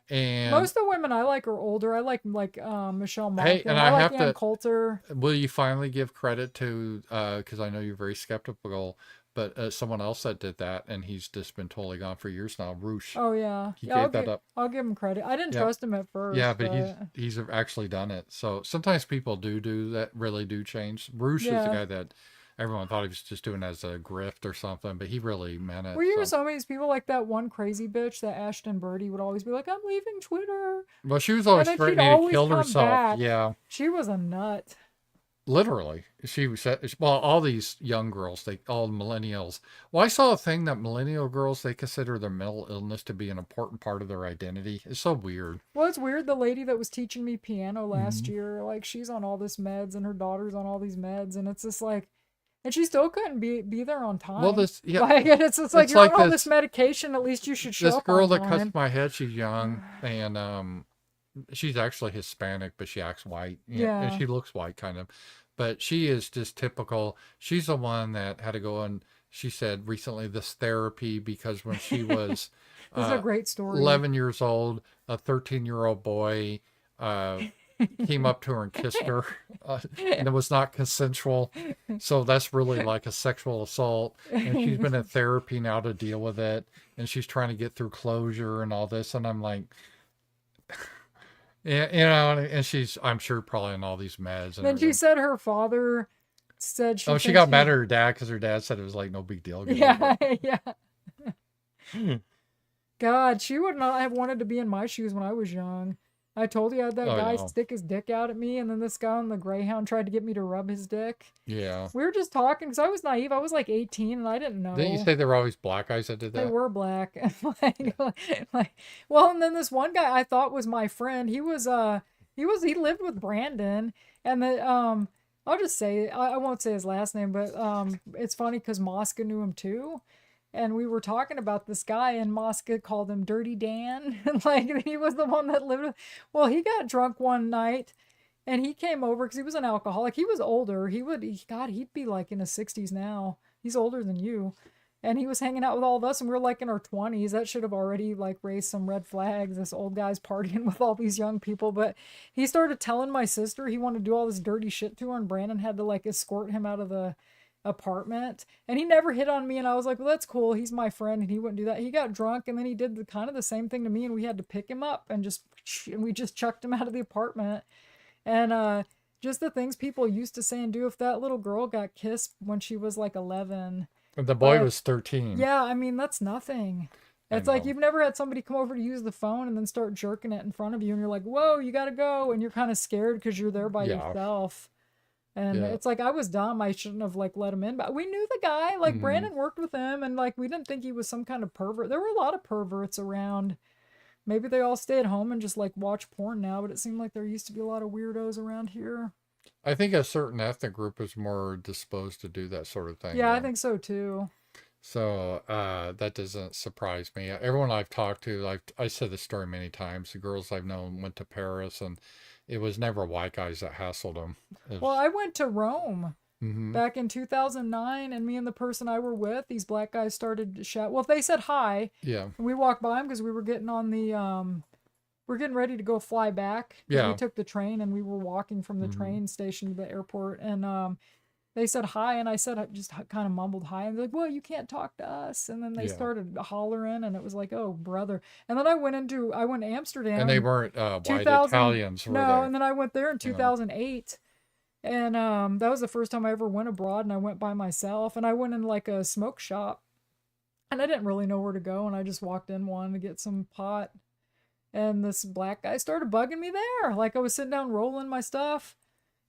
And Most of the women I like are older. I like Michelle Monk. Hey, and I I like have Ann to- Coulter. will you finally give credit to, because I know you're very skeptical, but someone else that did that, and he's just been totally gone for years now, Roosh. Oh yeah. He Yeah, gave that up. I'll give him credit. I didn't Yeah. trust him at first. Yeah, but he's actually done it. So sometimes people do that, really do change. Roosh is the Yeah. guy that everyone thought he was just doing as a grift or something, but he really meant it. Were you so. with some of these people like that one crazy bitch that Ashton Birdie would always be like, I'm leaving Twitter. Well, she was always then she'd threatening to always kill come herself. back. Yeah, She was a nut. literally. She was, well, all these young girls, all millennials. Well, I saw a thing that millennial girls, they consider their mental illness to be an important part of their identity. It's so weird. Well, it's weird. The lady that was teaching me piano last Mm-hmm. year, like she's on all this meds and her daughter's on all these meds, and it's just like, and she still couldn't be there on time. Well, this, yeah. Like, and it's just like, It's you're like on all this- this medication. At least you should show This up girl on that time. cuts my head, she's young, and she's actually Hispanic, but she acts white. And Yeah. she looks white, kind of. But she is just typical. She's the one that had to go on, she said recently, this therapy, because when she was This is a great story. 11 years old, a 13-year-old boy came up to her and kissed her, and it was not consensual. So that's really like a sexual assault. And she's been in therapy now to deal with it, and she's trying to get through closure and all this. And I'm like, yeah, and she's, I'm sure, probably on all these meds. And Then she everything. said her father said she Oh, she thinks got mad at her dad because her dad said it was like no big deal. Get Yeah, over yeah. God, she would not have wanted to be in my shoes when I was young. I told you I had that Oh, guy yeah. stick his dick out at me, and then this guy on the Greyhound tried to get me to rub his dick. Yeah. We were just talking because I was naive. I was like 18 and I didn't know. Didn't you say there were always black guys that did They that? were black. Well, and then this one guy I thought was my friend. He lived with Brandon, and I'll just say I won't say his last name, but it's funny because Mosca knew him too. And we were talking about this guy, and Mosca called him Dirty Dan. Like, he was the one that lived with. Well, he got drunk one night, and he came over because he was an alcoholic. He was older. God, he'd be like in his 60s now. He's older than you. And he was hanging out with all of us, and we were like in our 20s. That should have already like raised some red flags. This old guy's partying with all these young people. But he started telling my sister he wanted to do all this dirty shit to her, and Brandon had to like escort him out of the apartment. And he never hit on me, and I was like, well, that's cool, he's my friend, and he wouldn't do that. He got drunk, and then he did kind of the same thing to me, and we had to pick him up and we just chucked him out of the apartment. And just the things people used to say and do. If that little girl got kissed when she was like 11, The boy was 13. yeah, I mean, that's nothing. It's like you've never had somebody come over to use the phone and then start jerking it in front of you, and you're like, whoa, you gotta go, and you're kind of scared because you're there by yourself. And it's like, I was dumb. I shouldn't have like let him in, but we knew the guy. Like, Brandon worked with him, and like we didn't think he was some kind of pervert. There were a lot of perverts around. Maybe they all stay at home and just like watch porn now, but it seemed like there used to be a lot of weirdos around here. I think a certain ethnic group is more disposed to do that sort of thing. Yeah, I think so too. So that doesn't surprise me. Everyone I've talked to, I said this story many times. The girls I've known went to Paris, and it was never white guys that hassled them. Well, I went to Rome back in 2009, and me and the person I were with, these black guys started to shout. Well, they said hi. Yeah. And we walked by them because we were getting on the we're getting ready to go fly back. Yeah. We took the train, and we were walking from the train station to the airport, and they said hi, and I said, I just kind of mumbled hi, and they're like, well, you can't talk to us. And then they started hollering, and it was like, oh, brother. And then I went to Amsterdam. And they weren't white Italians, were no, they? and then I went there in 2008. And that was the first time I ever went abroad, and I went by myself, and I went in like a smoke shop, and I didn't really know where to go, and I just walked in, wanting to get some pot, and this black guy started bugging me there. Like, I was sitting down rolling my stuff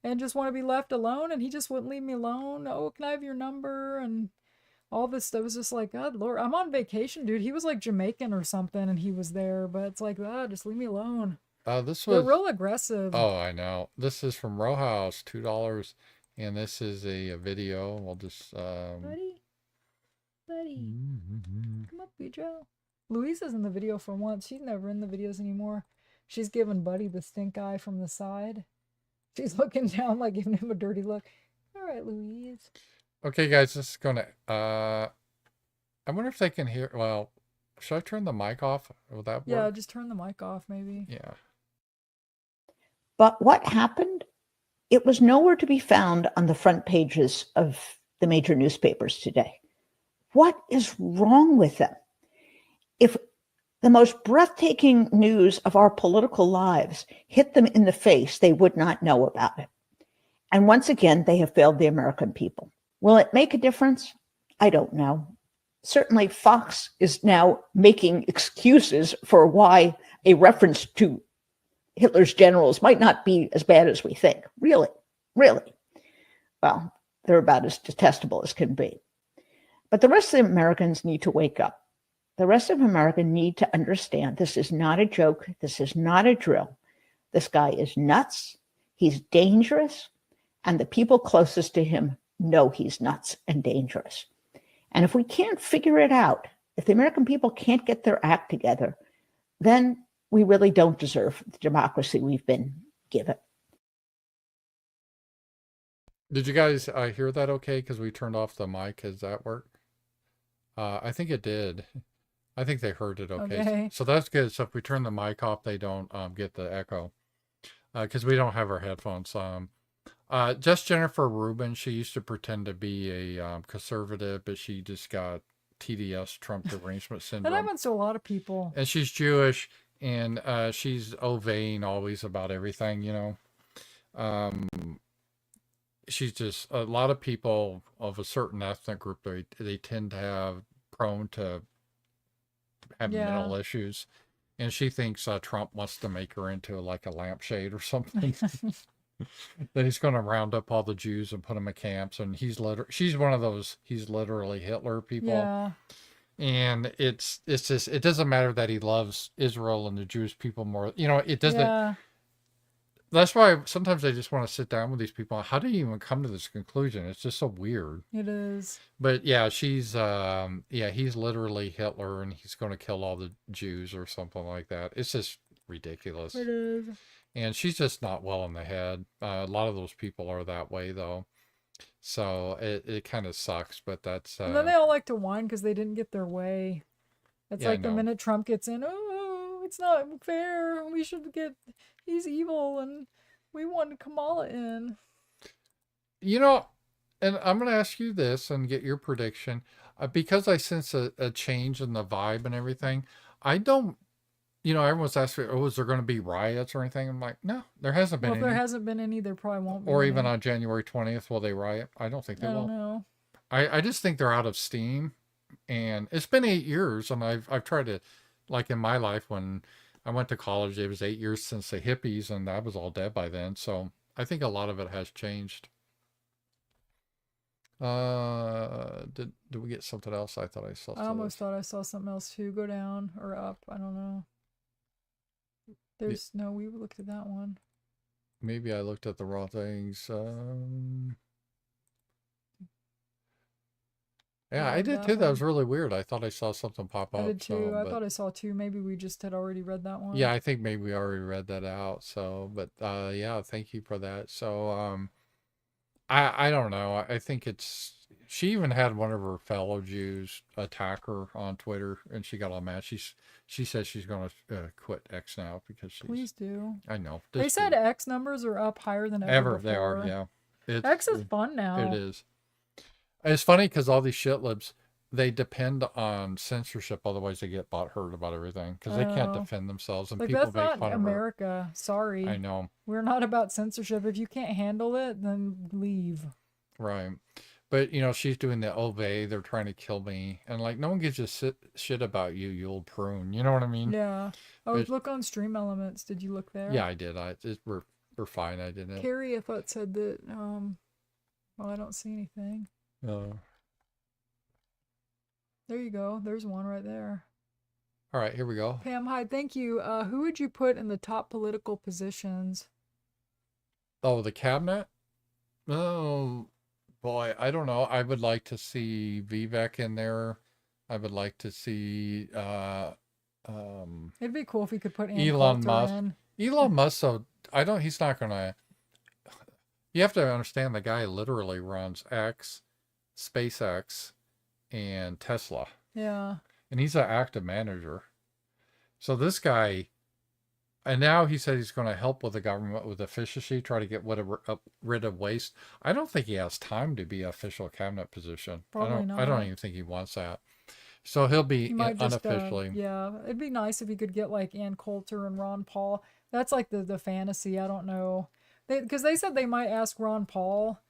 and just want to be left alone, and he just wouldn't leave me alone. Oh, can I have your number? And all this stuff. Was just like, God Lord, I'm on vacation, dude. He was like Jamaican or something, and he was there, but it's like, just leave me alone. They're real aggressive. Oh, I know. This is from Row House, $2, and this is a video. We'll just Buddy, come up, Joe. Louisa's in the video for once. She's never in the videos anymore. She's giving Buddy the stink eye from the side. She's looking down, like giving him a dirty look. All right, Louise. Okay, guys, this is gonna. I wonder if they can hear. Well, should I turn the mic off? Will that work? Yeah, just turn the mic off, maybe. Yeah. But what happened? It was nowhere to be found on the front pages of the major newspapers today. What is wrong with them? If the most breathtaking news of our political lives hit them in the face, they would not know about it. And once again, they have failed the American people. Will it make a difference? I don't know. Certainly, Fox is now making excuses for why a reference to Hitler's generals might not be as bad as we think. Really, really. Well, they're about as detestable as can be. But the rest of the Americans need to wake up. The rest of America need to understand this is not a joke. This is not a drill. This guy is nuts. He's dangerous. And the people closest to him know he's nuts and dangerous. And if we can't figure it out, if the American people can't get their act together, then we really don't deserve the democracy we've been given. Did you guys hear that okay? Because we turned off the mic. Does that work? I think it did. I think they heard it okay. So that's good. So if we turn the mic off, they don't get the echo. Because we don't have our headphones. Just Jennifer Rubin, she used to pretend to be a conservative, but she just got TDS, Trump Derangement Syndrome. That happens to a lot of people. And she's Jewish, and she's vain always about everything, you know. she's just a lot of people of a certain ethnic group. They tend to have prone to have Yeah. mental issues, and she thinks Trump wants to make her into like a lampshade or something. That he's going to round up all the Jews and put them in camps, and she's one of those he's literally Hitler people. Yeah. And it's just it doesn't matter that he loves Israel and the Jewish people more. It doesn't. Yeah. That's why sometimes I just want to sit down with these people. How do you even come to this conclusion? It's just so weird. It is. But yeah, he's literally Hitler, and he's going to kill all the Jews or something like that. It's just ridiculous. It is. And she's just not well in the head. A lot of those people are that way, though. So it kind of sucks, but that's... And then they all like to whine because they didn't get their way. It's Yeah, I like the know. minute Trump gets in, oh, it's not fair. We should get... He's evil, and we want Kamala in. And I'm going to ask you this and get your prediction. Because I sense a change in the vibe and everything, I don't... everyone's asking, oh, is there going to be riots or anything? I'm like, no, there hasn't been Well, if any. there hasn't been any, there probably won't be Or any. even on January 20th, will they riot? I don't think they I will. don't know. I just think they're out of steam. And it's been 8 years, and I've tried to, like in my life, when I went to college, it was 8 years since the hippies, and I was all dead by then. So I think a lot of it has changed. Did we get something else? I thought I saw. I almost thought I saw something else too. Go down or up. I don't know. No, we looked at that one. Maybe I looked at the wrong things. Yeah, I did too. That was really weird. I thought I saw something pop up. I did too. So, I thought I saw two. Maybe we just had already read that one. Yeah, I think maybe we already read that out. So, but yeah, thank you for that. So, I don't know. I think she even had one of her fellow Jews attack her on Twitter, and she got all mad. She says she's going to quit X now because she's... Please do. I know. They said X numbers are up higher than ever They are, yeah. X is fun now. It is. It's funny because all these shitlibs, they depend on censorship. Otherwise, they get butthurt about everything because they can't defend themselves, and like, people that's make not fun America. of her. Sorry. I know. We're not about censorship. If you can't handle it, then leave. Right. But, she's doing the they're trying to kill me. And, like, no one gives a shit about you, you old prune. You know what I mean? Yeah. Oh, look on Stream Elements. Did you look there? Yeah, I did. We're fine. I didn't. Carrie, I thought, said that, well, I don't see anything. There you go. There's one right there. All right, here we go. Pam, hi. Thank you. Who would you put in the top political positions? Oh, the cabinet? Oh, boy. I don't know. I would like to see Vivek in there. I would like to see... It'd be cool if we could put Elon Coulter Musk. in. Elon Musk, so he's not going to... You have to understand the guy literally runs X, SpaceX, and Tesla. Yeah. And he's an active manager. So this guy, and now he said he's going to help with the government with efficiency, try to get rid of waste. I don't think he has time to be an official cabinet position. Probably not. I don't even think he wants that. So he'll be unofficially. Yeah, it'd be nice if he could get like Ann Coulter and Ron Paul. That's like the fantasy. I don't know. Because they said they might ask Ron Paul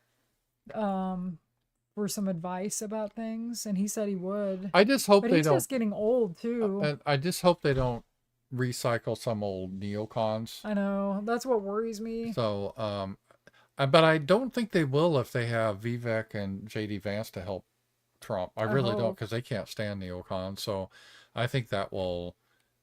for some advice about things, and he said he would. I just hope but they he's don't. Just getting old too. And I just hope they don't recycle some old neocons. I know, that's what worries me. So, but I don't think they will if they have Vivek and JD Vance to help Trump. I really don't, because they can't stand neocons. So I think that will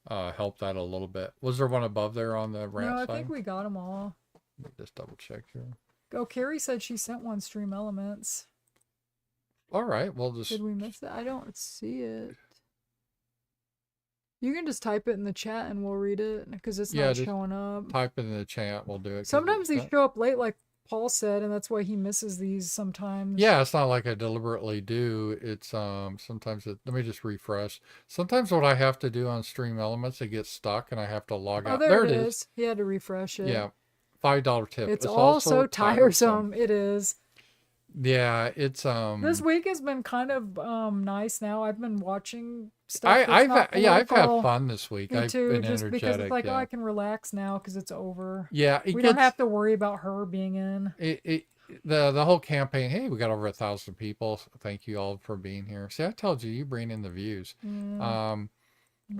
help that a little bit. Was there one above there on the rant side? No, I think we got them all. Let me just double check here. Oh, Carrie said she sent one Stream Elements. All right, we'll just... Did we miss it? I don't see it. You can just type it in the chat and we'll read it because it's not showing up. Type it in the chat, we'll do it. Sometimes these show up late, like Paul said, and that's why he misses these sometimes. Yeah, it's not like I deliberately do. It's sometimes let me just refresh. Sometimes what I have to do on Stream Elements, it gets stuck and I have to log out. There it is. He had to refresh it. Yeah. $5 tip. It's also tiresome. It is. Yeah, it's this week has been kind of nice now. I've been watching stuff. I've had fun this week. Me too, I've been just energetic. Because it's like, oh, I can relax now because it's over. Yeah, we don't have to worry about her being in. the whole campaign. Hey, we got over 1,000 people. Thank you all for being here. See, I told you, you bring in the views. Yeah,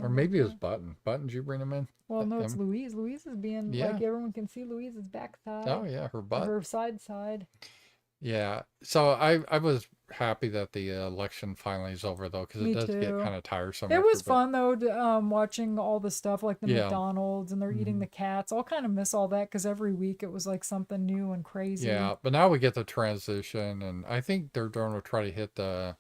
Or maybe it was Button. Button, did you bring them in? well, no, it's Louise. Louise is being Yeah. like everyone can see Louise's backside. Oh yeah, her or butt. her side. Yeah. So I was happy that the election finally is over though, because it Me does get too. kind of tiresome. It was after, fun though, watching all the stuff like the Yeah. McDonald's and they're eating Mhm. the cats. I'll kind of miss all that because every week it was like something new and crazy. Yeah, but now we get the transition, and I think they're going to try to hit the.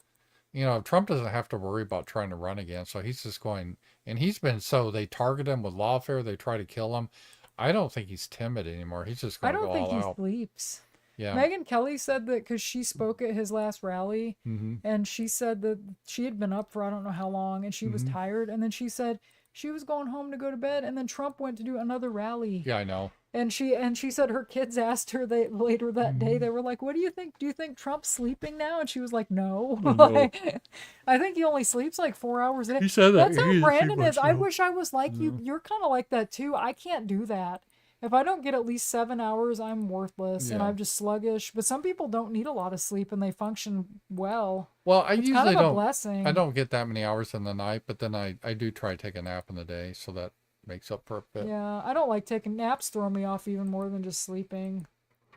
Trump doesn't have to worry about trying to run again, so he's just going. And he's been so they target him with lawfare, they try to kill him. I don't think he's timid anymore. He's just I going to don't go think all he out. sleeps. Yeah. Megyn Kelly said that because she spoke at his last rally, Mm-hmm. and she said that she had been up for I don't know how long, and she was Mhm. tired, and then she said she was going home to go to bed, and then Trump went to do another rally. Yeah, I know. And she said her kids asked her later that day, Mhm. they were like, "What do you think? Do you think Trump's sleeping now?" And she was like, "No." Oh, no. Like, I think he only sleeps like 4 hours a day. He said that. That's He how didn't sleep Brandon is. much, I no. wish I was like you. No. You're kind of like that too. I can't do that. If I don't get at least 7 hours, I'm worthless and Yeah. I'm just sluggish. But some people don't need a lot of sleep and they function well. Well, I It's usually kind of a don't. blessing. I don't get that many hours in the night, but then I do try to take a nap in the day, so that makes up for a bit. Yeah, I don't like taking naps. Throw me off even more than just sleeping.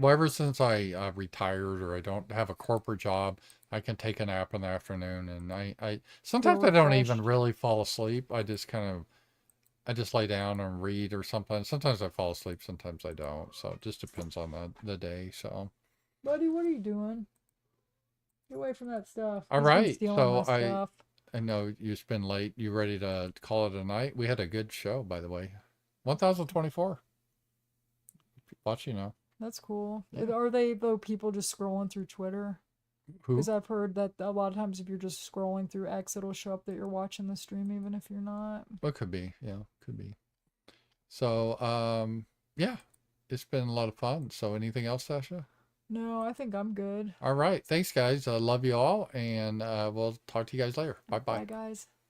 Well, ever since I retired or I don't have a corporate job, I can take a nap in the afternoon, and I sometimes I don't even refreshed. really fall asleep. I just lay down and read or something. Sometimes I fall asleep, sometimes I don't. So it just depends on the day. So Buddy, what are you doing? Get away from that stuff. all He's been right, stealing so my stuff. I know you've been late. You ready to call it a night? We had a good show, by the way. 1,024. Watch, That's cool. Yeah. Are they though people just scrolling through Twitter? Who? Because I've heard that a lot of times if you're just scrolling through X, it'll show up that you're watching the stream even if you're not. What could be? Yeah, could be. So, yeah, it's been a lot of fun. So, anything else, Sasha? No, I think I'm good. All right. Thanks, guys. I love you all, and we'll talk to you guys later. Bye bye. Bye, guys.